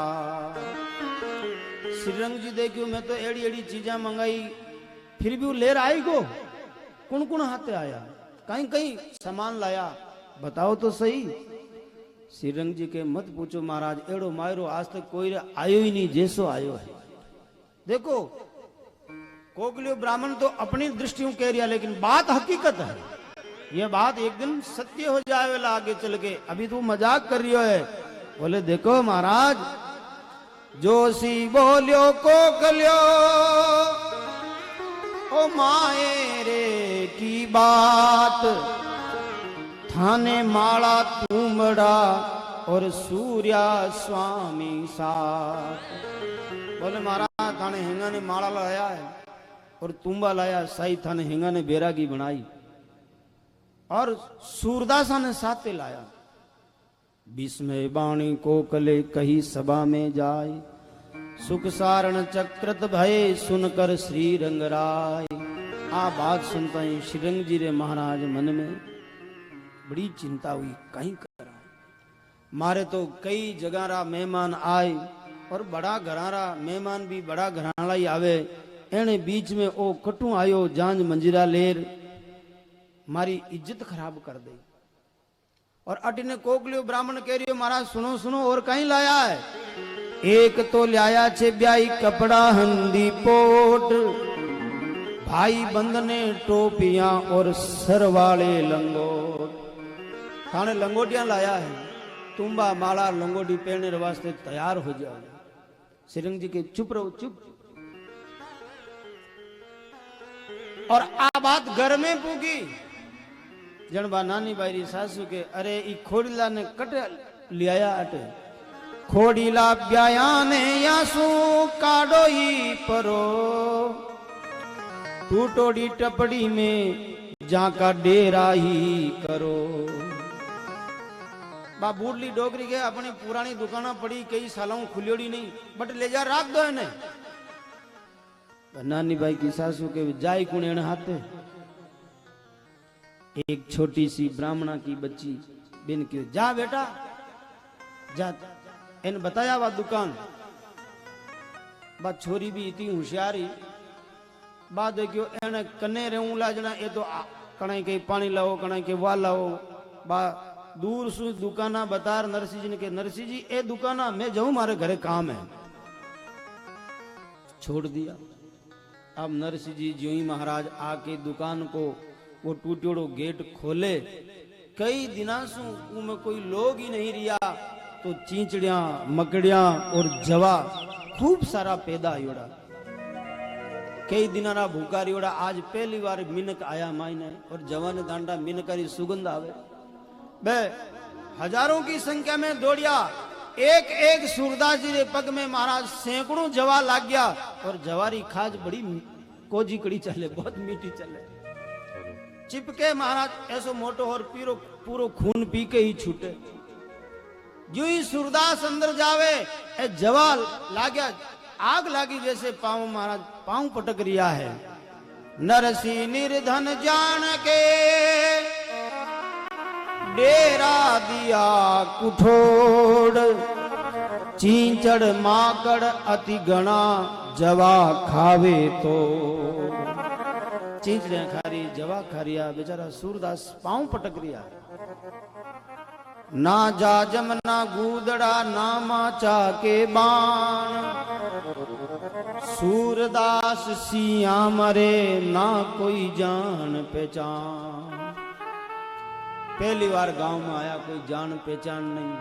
श्रीरंग जी देखियो मैं तो एड़ी एड़ी चीजें मंगाई फिर भी वो लेर आई गो, कुण कुण हाथे आया, कहीं कहीं सामान लाया बताओ तो सही। श्रीरंग जी के मत पूछो महाराज, एड़ो मायरो आज तक कोई आयो ही नहीं जैसो आयो है। देखो कोकलियो ब्राह्मण तो अपनी दृष्टियों कह रिया, लेकिन बात हकीकत है। यह बात एक दिन सत्य हो जाएगा आगे चल के, अभी तू मजाक कर रही है। बोले देखो महाराज, जोशी बोलियो कोकलियो ओ मायरे की बात, थाने माला तुमड़ा और सूर्या स्वामी साथ। बोले महाराज थाने हिंगा ने माला लाया है और तुम्बा लाया, साई थाने हिंगा ने बैरागी बनाई और सूरदासा ने साथे लाया। विस्मय बाणी को कले कही सभा में जाए, सुख सारण चक्रत भय सुनकर श्री रंगराय। आ बात सुनता ही श्रीरंग जी रे महाराज मन में बड़ी चिंता हुई, कहीं करा मारे तो कई जगह रा मेहमान आए और बड़ा घरारा मेहमान भी बड़ा घराना ही आवे, एने बीच में ओ कटू आयो जांज मंजीरा लेर, मारी इज्जत खराब कर दे। और अटिने कोकलियो ब्राह्मण कह रही हो महाराज सुनो सुनो और कहीं लाया है। एक तो लाया छे ब्याई कपड़ा हंदी पोट, भाई बंधने टोपियां और सरवाले लंगोट। थाने लंगोटियां लाया है, तुम्बा माला लंगोटी पहनने वास्ते तैयार हो जाओ। श्रीरंग जी के चुप रहो चुप। और आ बात घर में पूगी, जनबा नानी बाई सासू के अरे ई खोड़ीला ने कट लिया अटे, खोड़ीला ब्याया ने यासू काडो ही परो, टूटोड़ी टपड़ी में जाका डेरा ही करो। बा बूढ़ली डोगरी के अपनी पुरानी दुकाना पड़ी कई सालों खुलियोड़ी नहीं, बट ले जा राख दो इन्हें। नानी बाई की सासू के जाई कुणे हाथे, एक छोटी सी ब्राह्मणा की बच्ची बिन के जा बेटा जा, इन बताया वा दुकान। बात छोरी भी इतनी होशियारी, बात देखियो एने कने रहूं लाजना, ये तो कणाई के पानी लाओ कणाई के वाल लाओ। बा दूर से दुकाना बता नरसिंह जी ने के नरसिंह जी ए दुकाना मैं जाऊं मारे घरे काम है, छोड़ दिया। अब नरसिंह जी जो ही महाराज आके दुकान को वो टूटोड़ो गेट खोले, कई दिना सु में कोई लोग ही नहीं रिया, तो चींचड़िया मकड़िया और जवा खूब सारा पैदा योड़ा। कई दिना रा भूखा रियोड़ा, आज पहली बार मिनक आया मायने और जवान दांडा मिनकारी सुगंध आवे। बे हजारों की संख्या में दौड़िया, एक एक सूरदास जी रे पग में महाराज सैकड़ों जवा लाग गया और जवारी खाज बड़ी कोजी कड़ी चले, बहुत मीठी चले। चिपके महाराज ऐसो मोटो और पीरो पूरो खून पी के ही छूटे। जो ही सूरदास अंदर जावे ए जवा लाग्या, आग लागी जैसे पांव महाराज पांव पटक रिया है। नरसी निर्धन जान के डेरा दिया कुठोड़, चींचड़ माकड़ अति गणा जवा खावे तो। चींचड़ियां खा रही, जवा खा रिया, बेचारा सूरदास पांव पटक रिया। ना जाजम ना गूदड़ा ना माचा के बाण, सूरदास सिया मरे ना कोई जान पहचान। पहली बार गांव में आया, कोई जान पहचान नहीं,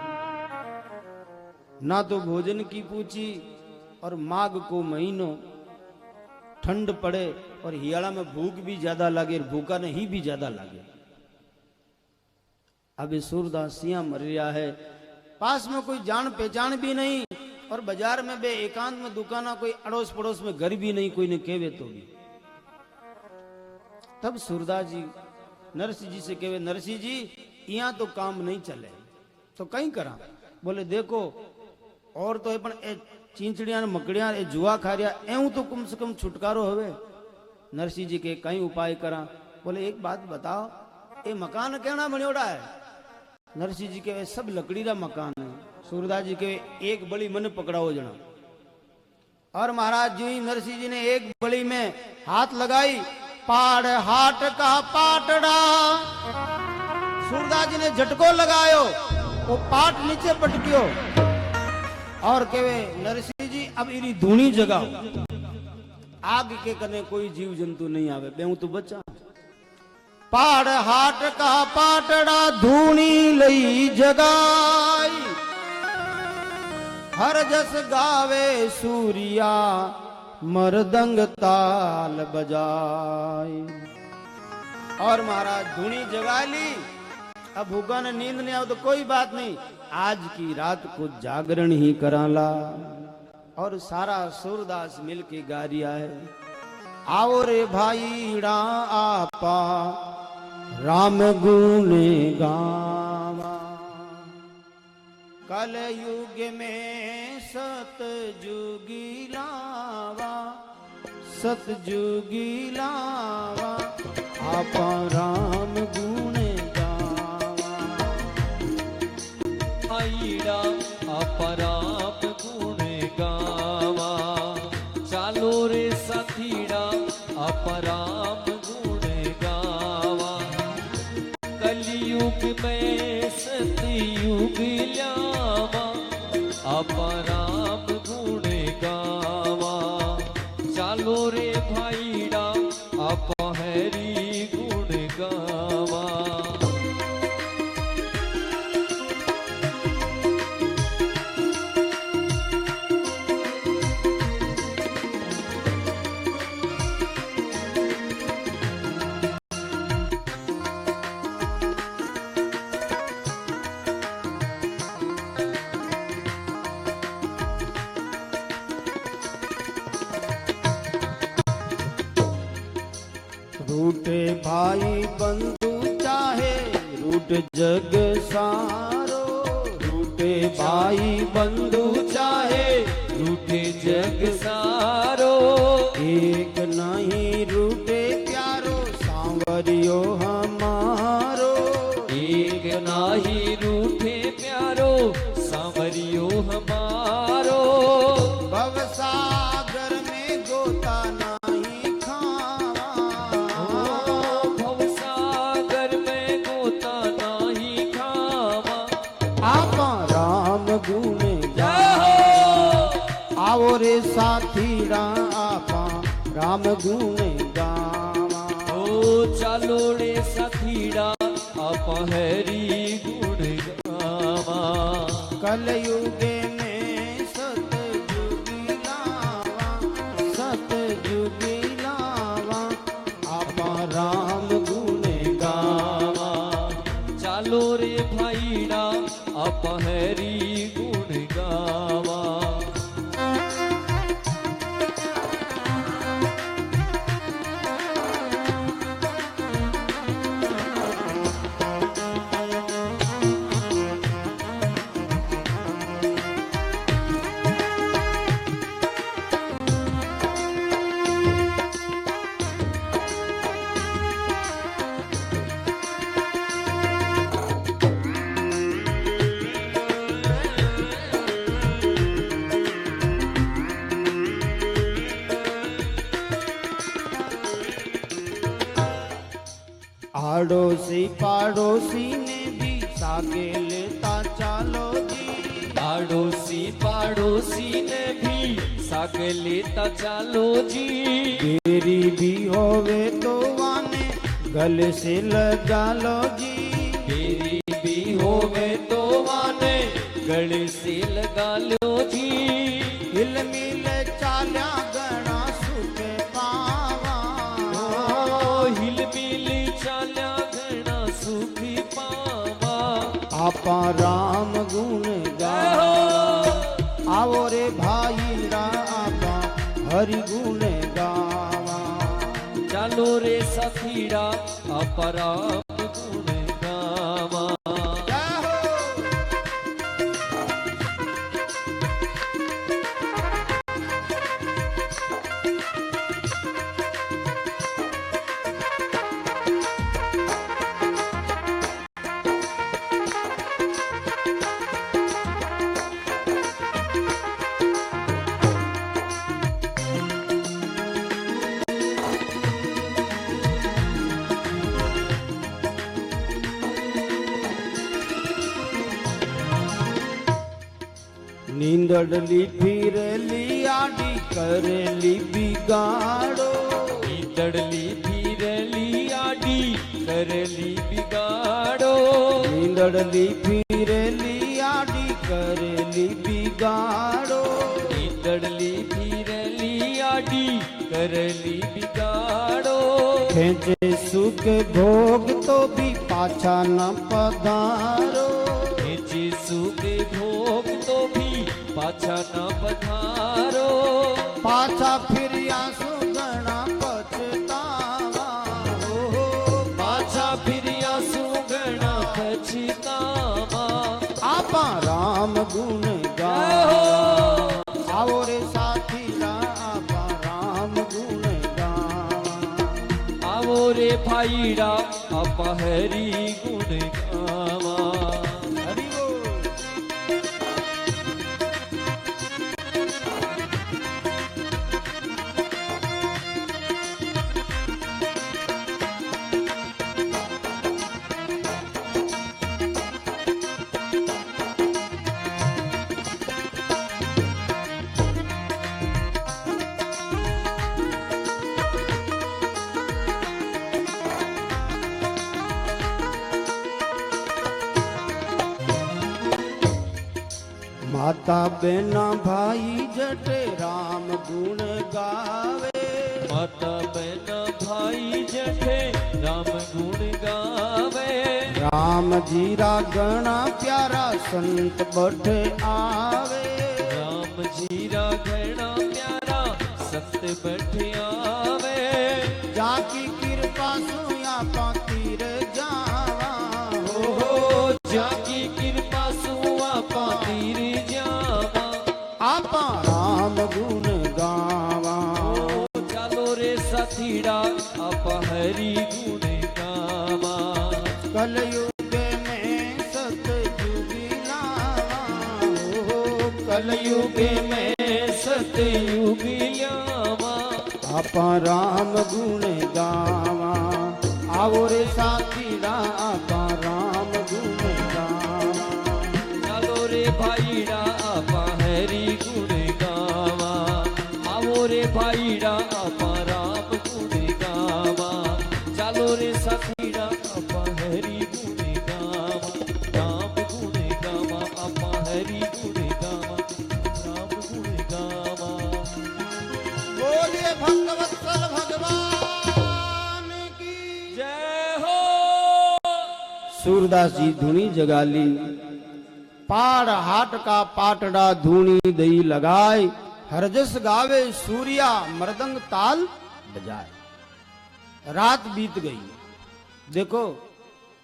ना तो भोजन की पूछी। और माघ को महीनों ठंड पड़े और हियाला में भूख भी ज्यादा लगे, भूखा नहीं भी ज्यादा लगे। अभी सूरदास सिया मर रहा है, पास में कोई जान पहचान भी नहीं और बाजार में बे एकांत में दुकाना, कोई अड़ोस पड़ोस में घर भी नहीं, कोई ने कहवे तो भी। तब सूरदास जी नरसिंह जी से कहवे, नरसिंह जी यहाँ तो काम नहीं चले तो कहीं करा। बोले देखो और तो पण ए चींचड़िया मकड़िया ए जुआ खा रिया, एवं तो कम से कम छुटकारो हवे। नरसिंह जी के कहीं उपाय करा। बोले एक बात बताओ, ये मकान कहना बनोड़ा है? नरसिंह जी के सब लकड़ी का मकान है। सूरदास जी के एक बड़ी मन पकड़ाओ जना। और महाराज जी नरसिंह जी ने एक बड़ी में हाथ लगाई, पाड़ हाट का पाटड़ा। सूरदास जी ने झटको लगायो, वो पाट नीचे पटकियो और कहे नरसिंह जी अब इरी धूनी जगाओ, आग के कने कोई जीव जंतु नहीं आवे, बेहू तो बचा। पाड़ हाट का पाटड़ा धूनी लई जगाई, हर जस गावे सूर्या मरदंग ताल बजाए। और महाराज धुनी जगा ली। अब भूखा ने नींद नहीं आओ तो कोई बात नहीं, आज की रात को जागरण ही कराला। और सारा सूरदास मिल के गा रिया है, आओ रे भाईड़ा आपा राम गुण गावा। कल युग में सतजुगी लावा, सतजुगी लावा आपा राम गुण गावा। आईड़ा अपराप गुण गावा, चालो रे साथीड़ा अपराप गुण गावा। कलयुग में सतयुग ल्यावा, अपराप गुण गावा। चालो रे भाईड़ा अपहरी गुण गावा। रूठे भाई बंधु चाहे रूठ जग सारो। रूठे भाई बंधु चाहे रूठे जग सारो। एक नहीं रूठे प्यारो सांवरियो हमारो। एक नाही रूठे प्यारो सांवरियो हमारो। भवसागर में गोता नहीं खावा, भवसागर में गोता नाही खावा। आपा राम गुण जाओ आओ रे साथीड़ा आपा राम गुण गावा। ओ चालो रे साथीड़ा अपहरी गुण गावा। कलयुगे में सतजुगी लावा, सतजुगी लावा आपा राम गुण गावा। चालो रे भाईड़ा अपहरी गुण गावा। आड़ोसी पाड़ोसी ने भी सागे लेता चालो जी। आड़ोसी पाड़ोसी ने भी साग लेता चालो जी। तेरी भी होवे तो वाने गले से लगा लो जी। तेरी भी होवे तो माने गले से लगा लो जी। हिल मिल चाल्या गणा सुख पावा। ओ हिल मिल चाल्या घना सुखी पावा। आपा राम गुण गावा। आओ रे भाई आपा हरि गुण गावा। चालो रे सखीड़ा अपराप गुण गावा। नींदड़ली फिरली आडी करेली बिगाड़ो। नींदड़ली फिरली आडी करली बिगाड़ो। नींदड़ली फिरली आडी करेली बिगाड़ो। ईंदड़ली फिरली आडी करली बिगाड़ो। खेचे सुख भोग तो भी पाछा न पधारो। खेचे सुख भोग तो भी पाछा न पधारो। पाछा फिर आंसू गणा पछतावा हो। पाछा फिर आंसू गणा पछतावा। आपा राम गुण गावा। आओ रे साथी आपा राम गुण गावा। आवो रे भाईड़ा आपा हरि गुण गावा। हरि बोल। माता बेना भाई जटे राम गुण गावे। माता बहना भाई जठे राम गुण गावे। राम जीरा गणा प्यारा संत बठे आवे। राम जीरा घना प्यारा संत बैठे आवे। जाकी कृपा सुया पातीर जावा हो जाकी कृपा सुआ पातीर जावा। आपा राम गुण गावा। चालो रे साथीड़ा आपा हरि गुण गावा। कलयुग में सतयुगी लावा हो। कलयुग में सतयुग लावा। आपा राम गुण गावा। आओ रे साथीड़ा आपा राम गुण गावा। चालो रे भाईड़ा आपा हरि गुण गावा। आवो रे भाईड़ा आपा राम गुण गावा। चालो रे साथीड़ा आपा हरि गुण गावा। राम गुण गावा आपा हरि गुण गावा। राम गुण गावा। बोलिए भक्तवत्सल भगवान की जय हो। सूरदास जी धुनी जगाली। पाड़ हाट का पाटड़ा धूनी दई लगाए। हरजस गावे सूर्या मृदंग ताल बजाए। रात बीत गई। देखो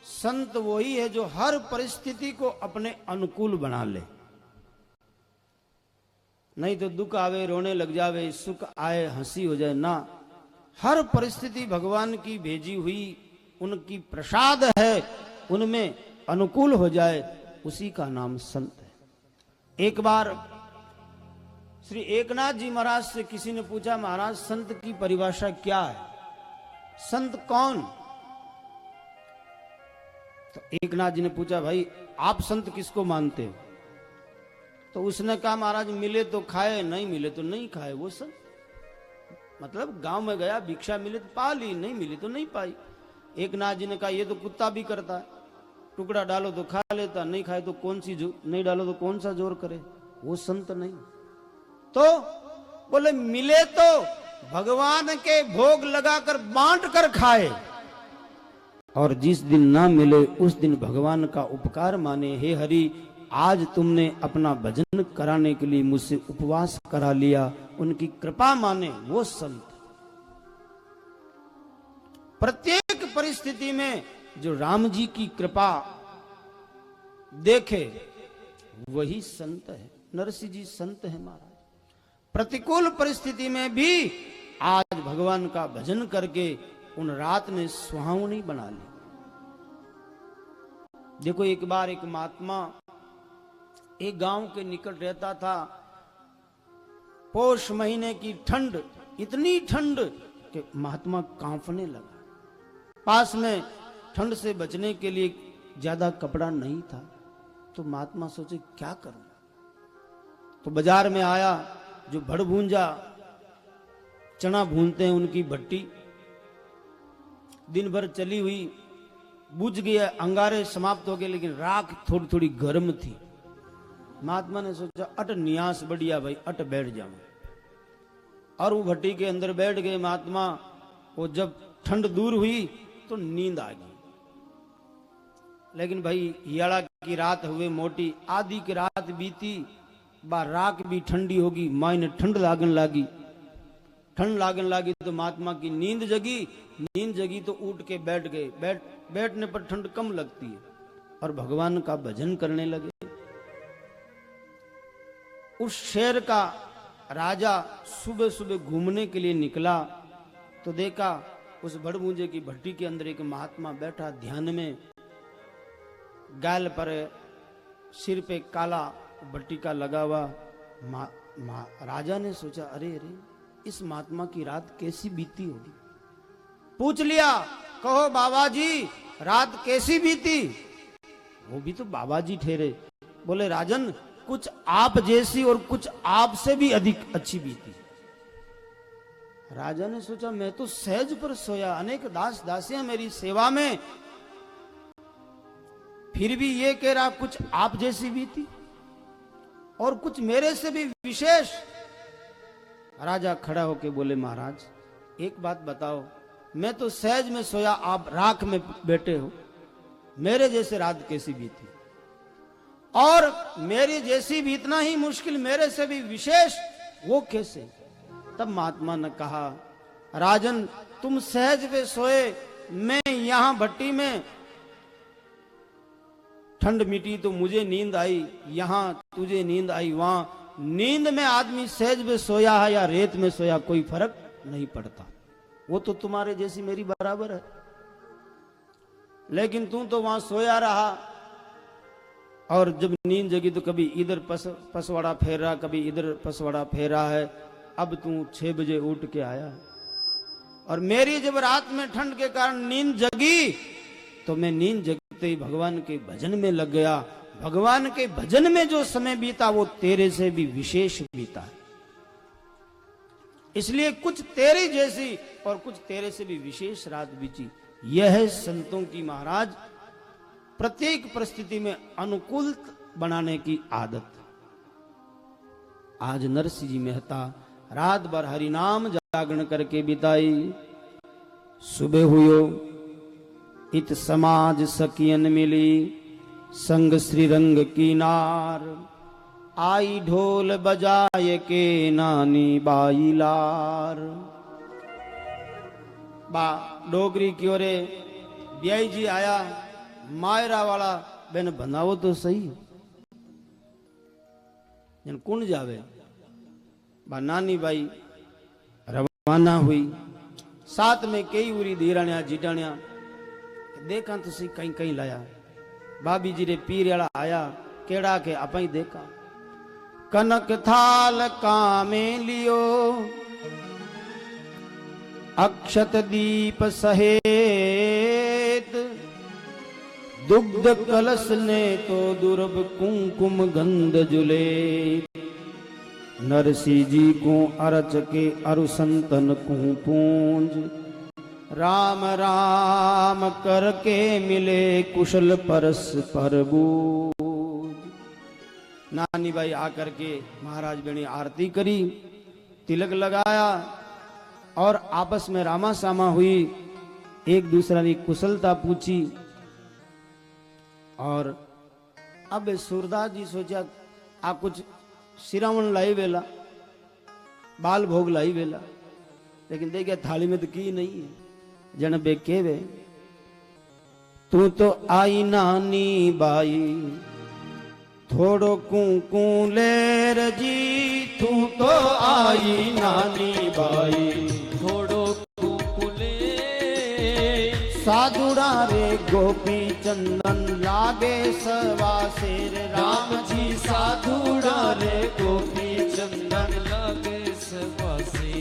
संत वही है जो हर परिस्थिति को अपने अनुकूल बना ले। नहीं तो दुख आवे रोने लग जावे, सुख आए हंसी हो जाए ना। हर परिस्थिति भगवान की भेजी हुई उनकी प्रसाद है, उनमें अनुकूल हो जाए, उसी का नाम संत है। एक बार श्री एकनाथ जी महाराज से किसी ने पूछा, महाराज संत की परिभाषा क्या है, संत कौन? तो एकनाथ जी ने पूछा, भाई आप संत किसको मानते हो? तो उसने कहा, महाराज मिले तो खाए, नहीं मिले तो नहीं खाए, वो संत। मतलब गांव में गया, भिक्षा मिले तो पा ली, नहीं मिली तो नहीं पाई। एकनाथ जी ने कहा, ये तो कुत्ता भी करता है, टुकड़ा डालो तो खा लेता, नहीं खाए तो कौन सी नहीं डालो तो कौन सा जोर करे, वो संत नहीं। तो बोले मिले तो भगवान के भोग लगाकर बांट कर खाए, और जिस दिन ना मिले उस दिन भगवान का उपकार माने। हे हरि, आज तुमने अपना भजन कराने के लिए मुझसे उपवास करा लिया, उनकी कृपा माने, वो संत। प्रत्येक परिस्थिति में जो राम जी की कृपा देखे वही संत है। नरसिंह जी संत है महाराज। प्रतिकूल परिस्थिति में भी आज भगवान का भजन करके उन रात ने सुहावनी बना ली। देखो एक बार एक महात्मा एक गांव के निकट रहता था। पौष महीने की ठंड, इतनी ठंड कि महात्मा कांपने लगा। पास में ठंड से बचने के लिए ज्यादा कपड़ा नहीं था, तो महात्मा सोचे क्या करूं। तो बाजार में आया, जो भड़ भूंजा चना भूनते हैं उनकी भट्टी, दिन भर चली हुई, बुझ गया, अंगारे समाप्त हो गए, लेकिन राख थोड़ी थोड़ी गर्म थी। महात्मा ने सोचा अट न्यास बढ़िया भाई, अट बैठ जाऊं। और वो भट्टी के अंदर बैठ गए महात्मा। वो जब ठंड दूर हुई तो नींद आ गई। लेकिन भाई हियाड़ा की रात हुए मोटी, आधी की रात बीती, बा राख भी ठंडी होगी, मायने ठंड लागन लागी। ठंड लागन लागी तो महात्मा की नींद जगी। नींद जगी तो उठ के बैठ गए। बैठने पर ठंड कम लगती है और भगवान का भजन करने लगे। उस शहर का राजा सुबह सुबह घूमने के लिए निकला तो देखा उस भड़भूंजे की भट्टी के अंदर एक महात्मा बैठा ध्यान में, गाल पर सिर पे काला भट्टी का लगा हुआ। राजा ने सोचा अरे अरे इस महात्मा की रात कैसी बीती होगी। पूछ लिया, कहो बाबा जी रात कैसी बीती। वो भी तो बाबा जी ठहरे। बोले राजन कुछ आप जैसी और कुछ आपसे भी अधिक अच्छी बीती। राजा ने सोचा मैं तो सहज पर सोया, अनेक दास दासियां मेरी सेवा में, फिर भी ये कह रहा कुछ आप जैसी बीती और कुछ मेरे से भी विशेष। राजा खड़ा होके बोले महाराज एक बात बताओ, मैं तो सहज में सोया, आप राख में बैठे हो, मेरे जैसे रात कैसी बीती। और मेरी जैसी भी इतना ही मुश्किल, मेरे से भी विशेष वो कैसे। तब महात्मा ने कहा राजन तुम सहज पे सोए, मैं यहां भट्टी में, ठंड मिटी तो मुझे नींद आई, यहां तुझे नींद आई वहां। नींद में आदमी सहज में सोया है या रेत में सोया कोई फर्क नहीं पड़ता, वो तो तुम्हारे जैसी मेरी बराबर है। लेकिन तू तो वहां सोया रहा और जब नींद जगी तो कभी इधर पसवाड़ा फेर रहा, कभी इधर पसवाड़ा फेर रहा है। अब तू 6 बजे उठ के आया और मेरी जब रात में ठंड के कारण नींद जगी तो मैं नींद जगते ही भगवान के भजन में लग गया। भगवान के भजन में जो समय बीता वो तेरे से भी विशेष बीता है। इसलिए कुछ तेरी जैसी और कुछ तेरे से भी विशेष रात बीती। यह है संतों की महाराज प्रत्येक परिस्थिति में अनुकूल बनाने की आदत। आज नरसिंह जी मेहता रात भर हरिनाम जागरण करके बिताई। सुबह हुयो इत समाज सकियन मिली, संग श्री रंग की नार, आई ढोल बजाए के नानी बाई लार। बा डोगरी की ओरे ब्याई जी आया, मायरा वाला बेन बनावो तो सही, जन कुंड जावे। बा नानी बाई रवाना हुई, साथ में कई उरी धीराण्या जीटाण्या, देखा तो सही कहीं कहीं लाया। भाभी जी रे पीर वाला आया, केड़ा के आपा ही देखा। कनक थाल कामे लियो, अक्षत दीप सहेत, दुग्ध कलश ने तो दुर्ब कुंकुम गंध जुले। नरसिंह जी को अरच के अरु संतन को पूंज, राम राम करके मिले कुशल परस पर बूझ। नानी बाई आकर के महाराज बेणी आरती करी, तिलक लगाया और आपस में रामा सामा हुई, एक दूसरा की कुशलता पूछी। और अब सूरदास जी सोचा आ कुछ सिरावण लाई वेला, बाल भोग लाई वेला, लेकिन देखिए थाली में तो की नहीं है। जन बे केवे तू तो आई नानी बाई, थोड़ो कुंकू लेर जी, तू तो आई नानी बाई, थोड़ो कुकुले। साधुड़ा रे गोपी चंदन लागे सवा शेर, राम जी साधुड़ा रे गोपी चंदन लागे सवासे।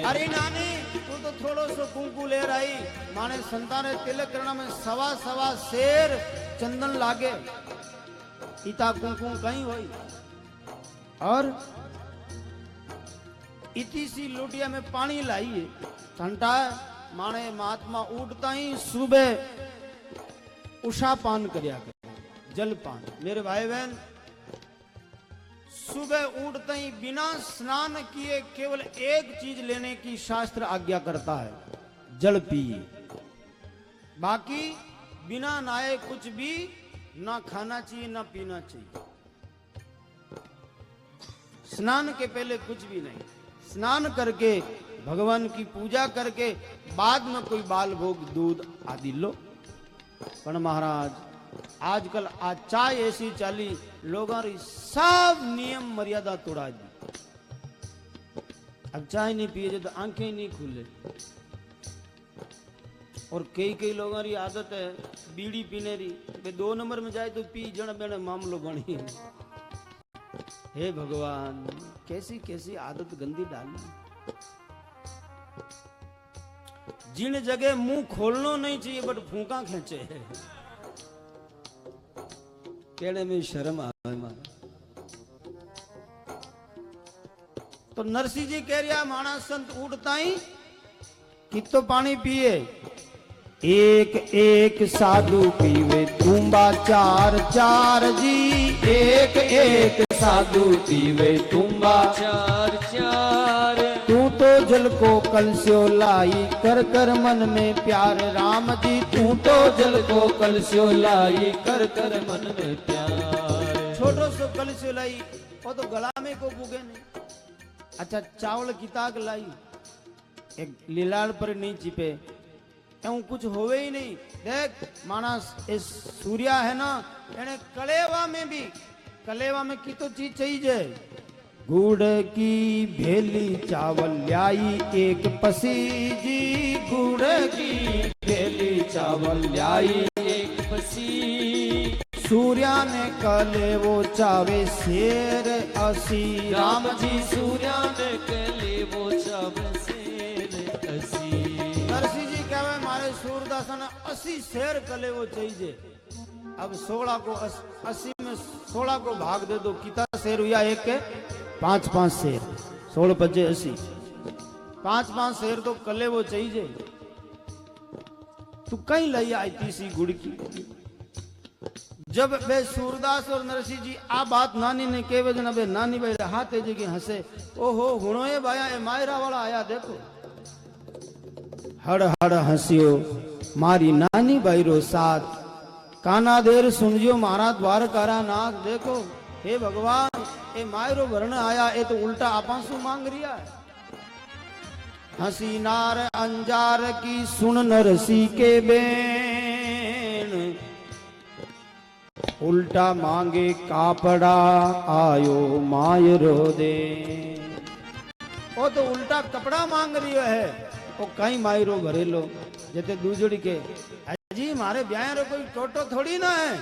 अरे नानी तू तो थोड़ो सो कुंकू ले रही, माने संतान तिलक करना में सवा सवा शेर चंदन लागे, इता कुंकू कहीं होई। और इतनी सी लोटिया में पानी लाई है, ठंडा माने महात्मा उठता ही सुबह उषा पान करया कर, जल पान। मेरे भाई बहन सुबह उठते ही बिना स्नान किए केवल एक चीज लेने की शास्त्र आज्ञा करता है, जल पिए। बाकी बिना नहाए कुछ भी ना खाना चाहिए ना पीना चाहिए। स्नान के पहले कुछ भी नहीं। स्नान करके भगवान की पूजा करके बाद में कोई बाल भोग दूध आदि लो। पर महाराज आजकल आज चाय ऐसी चाली लोगों री सब नियम मर्यादा तोड़ा दी। अब चाय नहीं पिए तो आंखें नहीं खुले। और कई कई लोगों की आदत है बीड़ी पीने री, 2 नंबर में जाए तो पी जन बेने मामलो बनी है। हे भगवान कैसी कैसी आदत गंदी डाली। जिन जगह मुंह खोलना नहीं चाहिए बट फूंका खींचे है, कहने में शर्म आवे मारा। तो नरसिंह जी कह रहा माना संत उठता ही कितो पानी पिए। एक एक साधु पीवे तुम्बा चार चार जी। एक एक साधु पीवे तुम्बा चार चार। तू तो जल को कलस्यो लाई कर कर मन में प्यार। राम जी तू तो जल को कलस्यो लाई कर कर मन में प्यार। छोटो सो कलस्यो लाई वो तो गला में को पुगे नहीं। अच्छा चावल की ताक लाई एक लीलाड़ पर नहीं चिपे, क्यों कुछ होवे ही नहीं। देख मानस इस सूर्या है ना, यानी कलेवा में की तो चीज चाहिए। गुड़ की भेली चावल लाई एक पसी जी। गुड़ की भेली चावल लाई एक पसी। सूर्या ने कले वो चावे शेर असी। राम जी सूर्या ने कले वो चावे शेर असी। नरसिंह जी कहवे मारे सूरदासन 80 शेर कले वो चाहिए। अब 16 को 80 में 16 को भाग दे दो, कितना शेर हुआ? एक के 5-5 शेर, 16 पचे 80, 5-5 शेर तो कले वो चाहिए। तू कहीं लाई आई तीसरी गुड़ की। जब वे सूरदास और नरसिंह जी आ बात नानी ने कहे जना बे नानी भाई हाथे जी के हंसे। ओहो हुणो ए भाया ए मायरा वाला आया देखो। हड़ हड़ हंसियो मारी नानी भाई रो साथ। काना देर सुनजियो मारा द्वारकारा नाथ। देखो हे भगवान ए मायरो वर्ण आया, ए तो उल्टा आपासु मांग रिया है। हसी नार अंजार की सुन नरसी के बेन। उल्टा मांगे कापड़ा आयो मायरो दे। वो तो उल्टा कपड़ा मांग रही है, वो कहीं मायरो भरेलो। जैसे दूजड़ी के जी मारे ब्याह रो कोई टोटो थोड़ी ना है,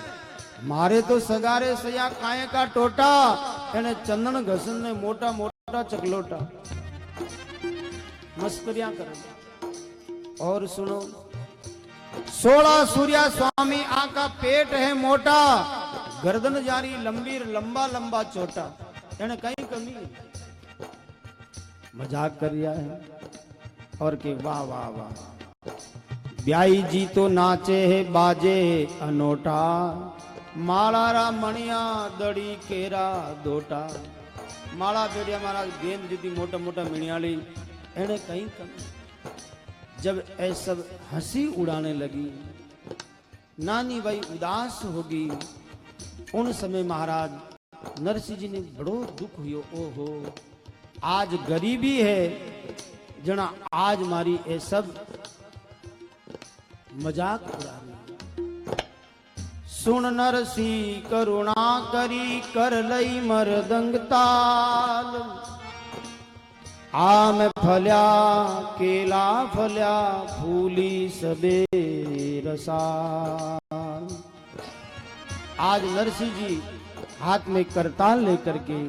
मारे तो सगारे सया काये का टोटा। एने चंदन घसन ने मोटा मोटा चकलोटा। मस्करियां कर। और सुनो 16 सूर्या स्वामी आका पेट है मोटा। गर्दन जारी लंबी लंबा लंबा चोटा। एने कहीं कमी मजाक कर रिया है। और के वाह वाह वाह ब्याई जी तो नाचे है बाजे अनोटा। माला रा मणिया दड़ी केरा दोटा। माला बेड़िया महाराज गेंद जीती मोटा मोटा मिणियाली। एने कहीं कमी। जब ऐ सब हंसी उड़ाने लगी, नानी भाई उदास होगी, उन समय महाराज नरसिंह जी ने बड़ो दुख हुयो। ओहो आज गरीबी है जना आज मारी ए सब मजाक उड़ा रही। सुन नरसी करुणा करी कर लई मरदंग ताल। आम फल्या केला फल्या फूली सबे रसाल। आज नरसिंह जी हाथ में करताल लेकर के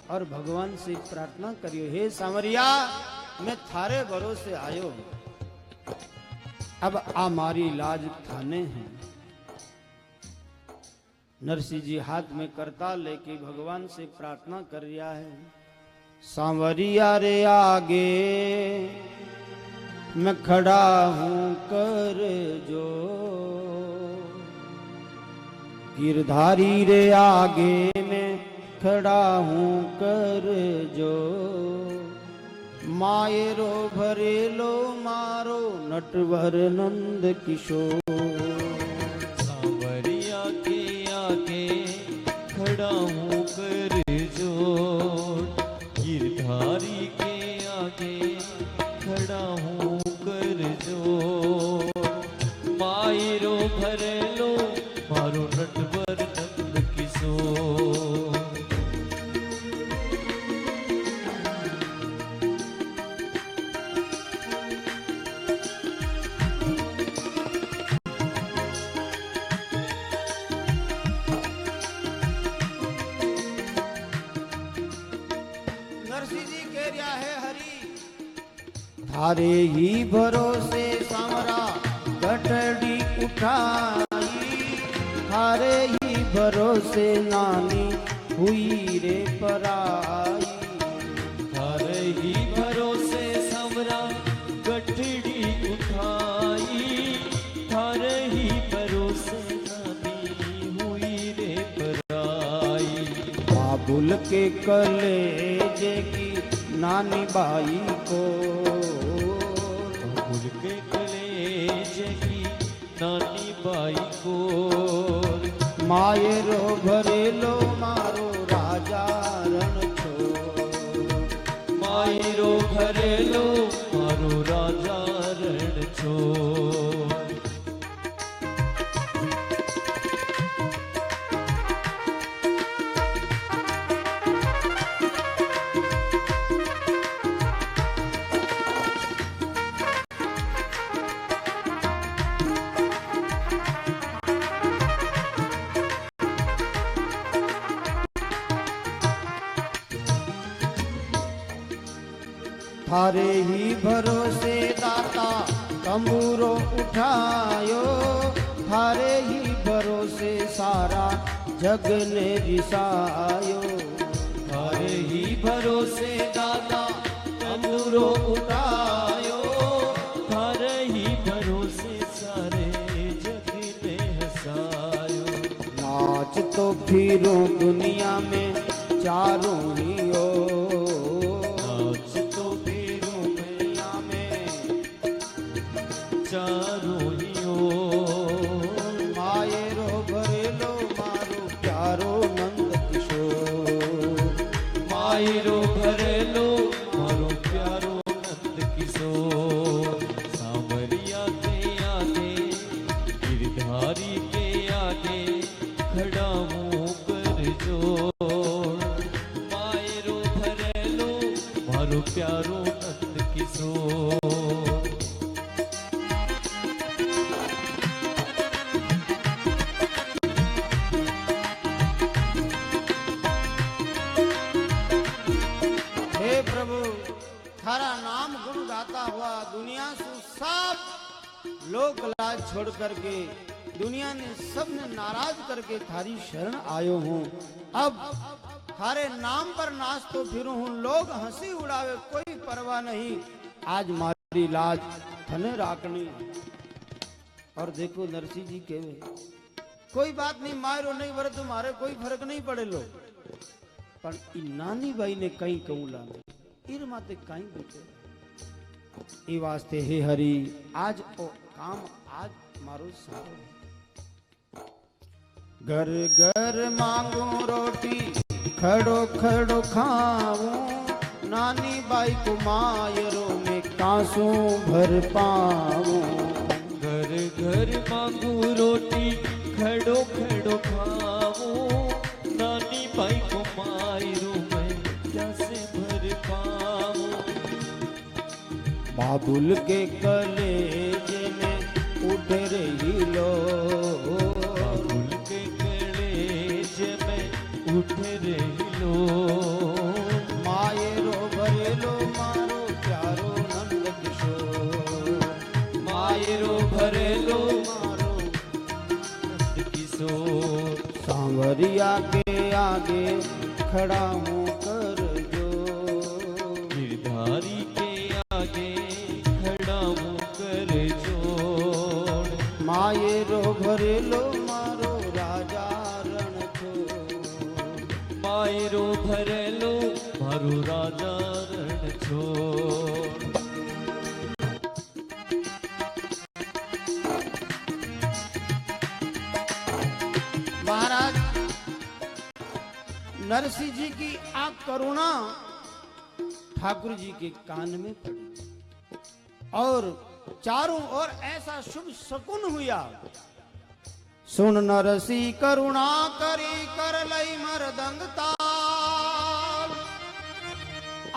और भगवान से प्रार्थना करियो, हे सांवरिया मैं थारे भरोसे आयो, अब हमारी लाज थाने हैं। नरसिंह जी हाथ में करताल लेके भगवान से प्रार्थना कर रहा है। सांवरिया रे आगे मैं खड़ा हूं कर जो। गिरधारी रे आगे मैं खड़ा हूँ कर जो मायरो भरेलो मारो नटवर नंद किशोर सांवरिया के आगे खड़ा हूँ कर जोड़ गिरधारी के आगे खड़ा हूँ कर जोड़ मायरो भरेलो मारो नटवर नंद किशोर नरसिंह जी कह रहा है हरि थारे ही भरोसे सामरा गठड़ी उठाई थारे ही भरोसे नानी हुई रे पराई थारे ही भरोसे समरा गठड़ी उठाई थारे ही भरोसे नानी हुई रे पराई बाबुल के कलेजे की नानी बाई को बाबुल के कलेजे की नानी बाई को मायरो भरेलो मारो राजा रण छो मायरो भरेलो मारो राजा रण छोड़ थारे ही भरोसे दाता तंबूरो उठायो थारे ही भरोसे सारा जग ने रिसायो थारे ही भरोसे दाता तंबूरो उठायो थारे ही भरोसे सारे जग ने हंसायो नाच तो फिरूं दुनिया में चारों ही ओर नाच तो फिरूं दुनिया में चारों ही ओर मायरो भरेलो मारो प्यारो नंद किशोर मायरो भरेलो मारो प्यारो नंद किशोर सांवरिया के आगे गिरधारी के आगे खड़ा हूँ कर जोड़ मायरो भरेलो मारो प्यारो नंद किशोर हे प्रभु थारा नाम गुण गाता हुआ दुनिया से सब लोक लाज छोड़ करके दुनिया ने सब ने नाराज करके थारी शरण आयो हूँ अब थारे नाम पर नाच तो फिरू हूँ लोग हंसी उड़ावे कोई परवाह नहीं आज मारी लाज थने राखनी और देखो नरसिंह जी केवे कोई बात नहीं मारो नहीं वर तुम्हारे कोई फर्क नहीं पड़े लो पर ई नानी बाई ने कहीं कहूँ लाने ईर माते कहीं बैठे ई वास्ते हे हरि आज ओ काम आज मारो सारो घर घर मांगू रोटी खड़ो खड़ो खाऊं नानी बाई को मायरो में कांसू भर पाऊं घर घर मांगू रोटी खड़ो खड़ो खाऊं नानी बाई को मायरो में कैसे भर पाऊं बाबुल के कलेजे में उठ रही लो बाबुल के कलेजे में उठ रही लो मायरो भरेलो मारो प्यारो नंद किशोर मायरो भरेलो मारो नंद किशोर सांवरिया के आगे खड़ा हूँ कर जो गिरधारी के आगे खड़ा हूँ कर जोड़ मायरो भरेलो मारो राजा रण छो मायरो વીરો ભરેલો મારું રાજા રણ છોડ. महाराज नरसिंह जी की आ करुणा ठाकुर जी के कान में पड़ी और चारों ओर ऐसा शुभ शकुन हुआ. सुन नरसी करुणा करी कर लई मरदंग ताल,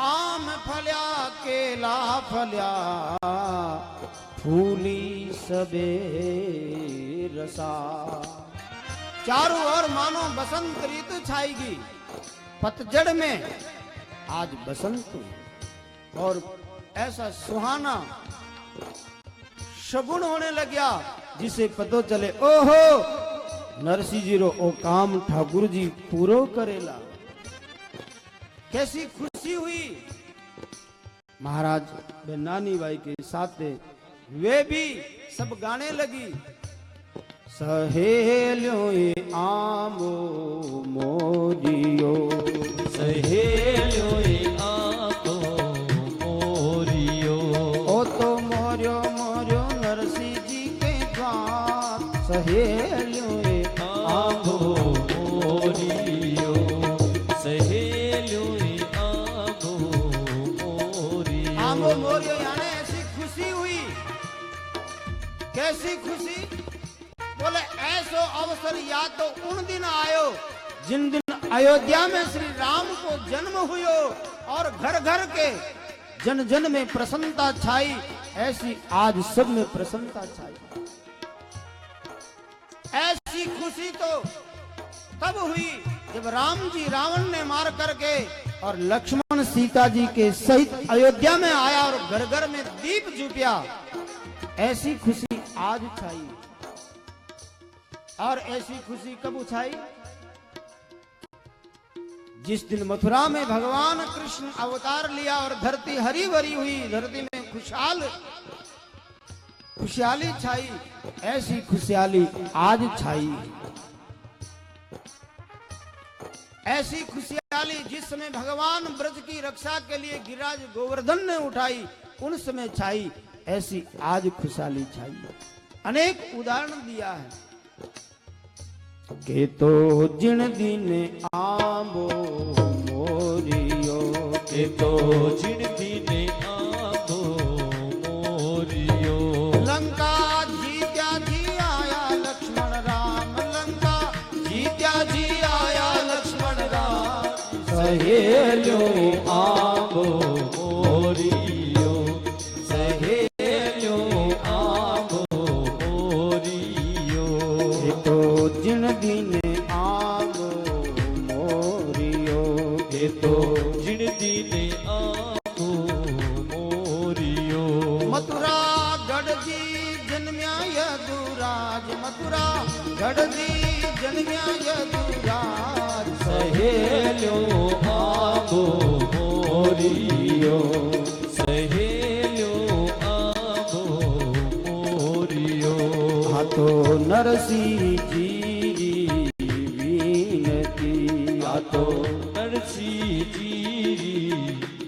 आम फल्या केला फल्या फूली सबे रसा. चारों ओर मानो बसंत ऋतु छाएगी. पतझड़ में आज बसंत और ऐसा सुहाना शगुन होने लग गया जिसे पतो चले ओहो नरसिंह जी रो ओ काम ठाकुर जी पूरो करेला. कैसी खुशी हुई. महाराज वे नानी बाई के साथ वे भी सब गाने लगी. सहेलियों आमो मोरियो, સહેલ્યો એ આંખો મોરિયો. ओ तो मोरियो मोरियो नरसिंह जी के द्वार. सहेलियों આંખો મોરિયો, સહેલ્યો એ આંખો મોરિયો. आमो मोरियो यानी ऐसी खुशी हुई. कैसी खुशी. बोले ऐसो अवसर या तो उन दिन आयो जिन दिन अयोध्या में श्री राम को जन्म हुयो और घर घर के जन जन में प्रसन्नता छाई. ऐसी आज सब में प्रसन्नता छाई. ऐसी खुशी तो तब हुई जब राम जी रावण ने मार करके और लक्ष्मण सीता जी के सहित अयोध्या में आया और घर घर में दीप जुटिया. ऐसी खुशी आज छाई. और ऐसी खुशी कब उछाई. जिस दिन मथुरा में भगवान कृष्ण अवतार लिया और धरती हरी भरी हुई. धरती में खुशहाली छाई. ऐसी खुशहाली आज छाई. ऐसी खुशहाली जिस समय भगवान ब्रज की रक्षा के लिए गिरिराज गोवर्धन ने उठाई उन समय छाई. ऐसी आज खुशहाली छाई. अनेक उदाहरण दिया है के तो जिन दिन आंबो मोरियो, કે તો જીણ દીને આંખો મોરિયો. लंका जीत्या जी आया लक्ष्मण राम. लंका जीत्या जी आया लक्ष्मण राम. સહેલ્યો આંખો મોરિયો, સહેલ્યો આંખો મોરિયો. के तो जिन दिन आंबो मोरियो. કે તો જીણ દીને આંખો મોરિયો. मथुरा गढ़ जी जन्म्या यदुराज. मथुरा गढ़ जी जन्म्या यदुराज. સહેલ્યો આંખો મોરિયો, સહેલ્યો આંખો મોરિયો. हाथो नरसिंह जी विनती. આ તો નરસિંહજી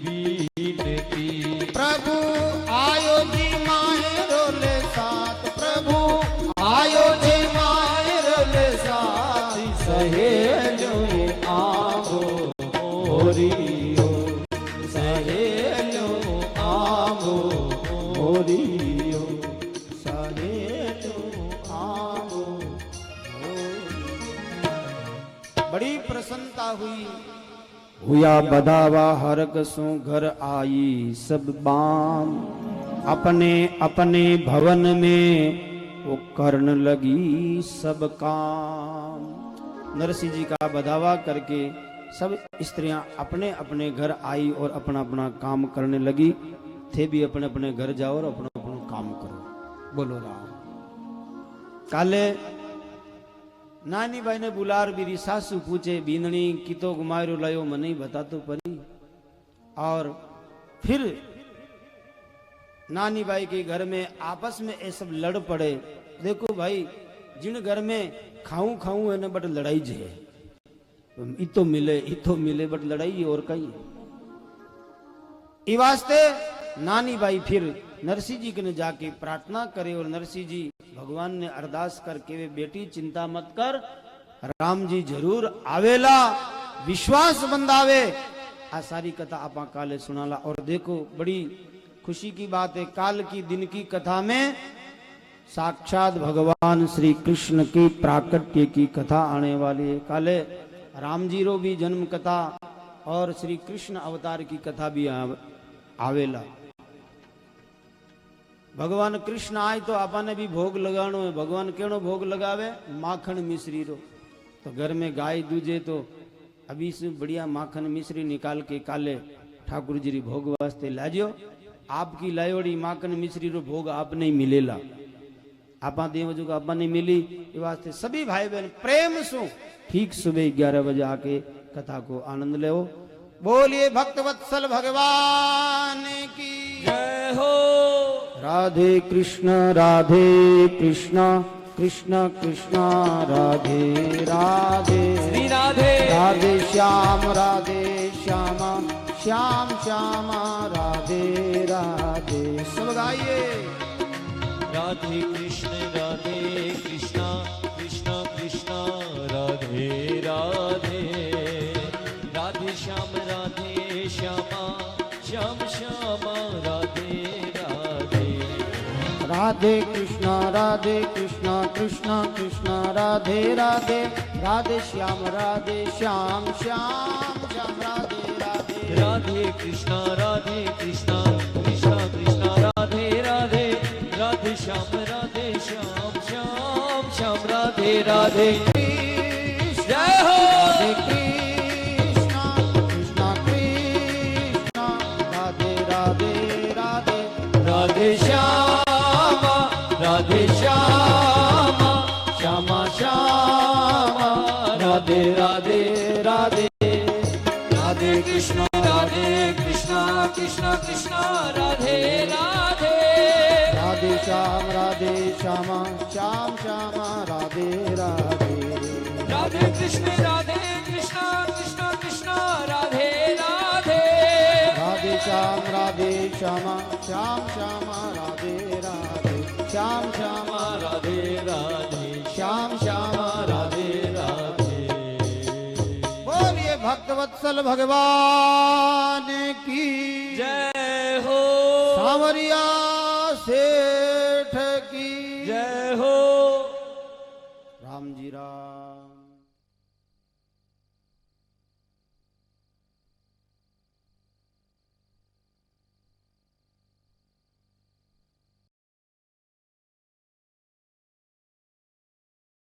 વિનતી. प्रभु आयो जी माहेरो ले साथ. प्रभु आयो जी माहेरो ले साथ. સહેલ્યો આંખો મોરિયો, સહેલ્યો આંખો મોરિયો. सहेलो आमो बड़ी प्रसन्नता हुई. हुआ बधावा हरक सो घर आई सब बाम. अपने अपने भवन में वो करने लगी सब काम. नरसिंह जी का बधावा करके सब स्त्रियां अपने अपने घर आई और अपना अपना काम करने लगी. थे भी अपने अपने घर जाओ और अपना अपना काम करो. बोलो राम. काले नानी भाई ने बुलार बीरी सासू पूछे बींदनी कितो गुमायरो लायो मने बता तो परी. और फिर नानी भाई के घर में आपस में ये सब लड़ पड़े. देखो भाई जिन घर में खाऊं खाऊं है ना बट लड़ाई जे इतो मिले बट लड़ाई और कहीं ई वास्ते नानी बाई फिर नरसिंह जी के जाके प्रार्थना करे और नरसिंह जी भगवान ने अरदास करके वे बेटी चिंता मत कर, राम जी जरूर आवेला, विश्वास बंधावे। आ सारी कथा आपा काले सुनाला। और देखो बड़ी खुशी की बात है, काल की दिन की कथा में साक्षात भगवान श्री कृष्ण की प्राकट्य की कथा आने वाली है। काले राम जी रो भी जन्म कथा और श्री कृष्ण अवतार की कथा भी आवेला। भगवान कृष्ण आए तो आपने भी भोग लगानो है। भगवान केनो भोग लगावे? माखन मिश्री रो। तो घर में गाय दूजे तो अभी से बढ़िया माखन मिश्री निकाल के काले ठाकुर जी भोग वास्ते लाजो। आपकी लायोड़ी माखन मिश्री रो भोग आप नहीं मिलेला, आपा देवजो का आपा नहीं मिली। ये वास्ते सभी भाई बहन प्रेम सु ठीक सुबह 11 बजे आके कथा को आनंद ले। बोलिए भक्तवत्सल भगवान की जय हो। राधे कृष्ण कृष्ण कृष्ण राधे राधे श्री राधे राधे श्याम श्याम श्याम राधे राधे। सब गाइए। राधे कृष्ण कृष्ण कृष्ण राधे राधे राधे श्याम श्याम श्याम राधे राधे। राधे कृष्ण कृष्ण कृष्ण राधे राधे राधे श्याम श्याम श्याम राधे राधे। राधे कृष्ण कृष्ण कृष्ण राधे राधे राधे श्याम श्याम राधे राधे। जय हो। राधे श्याम श्यामा श्यामा राधे राधे राधे। राधे कृष्ण कृष्ण कृष्ण राधे राधे। राधे श्याम श्याम श्याम राधे राधे। राधे कृष्ण कृष्ण कृष्ण राधे राधे। राधे श्याम श्याम श्याम राधे राधे। श्याम श्याम राधे राधे श्याम श्याम राधे राधे। बोलिए भक्तवत्सल भगवान की जय हो। सांवरिया से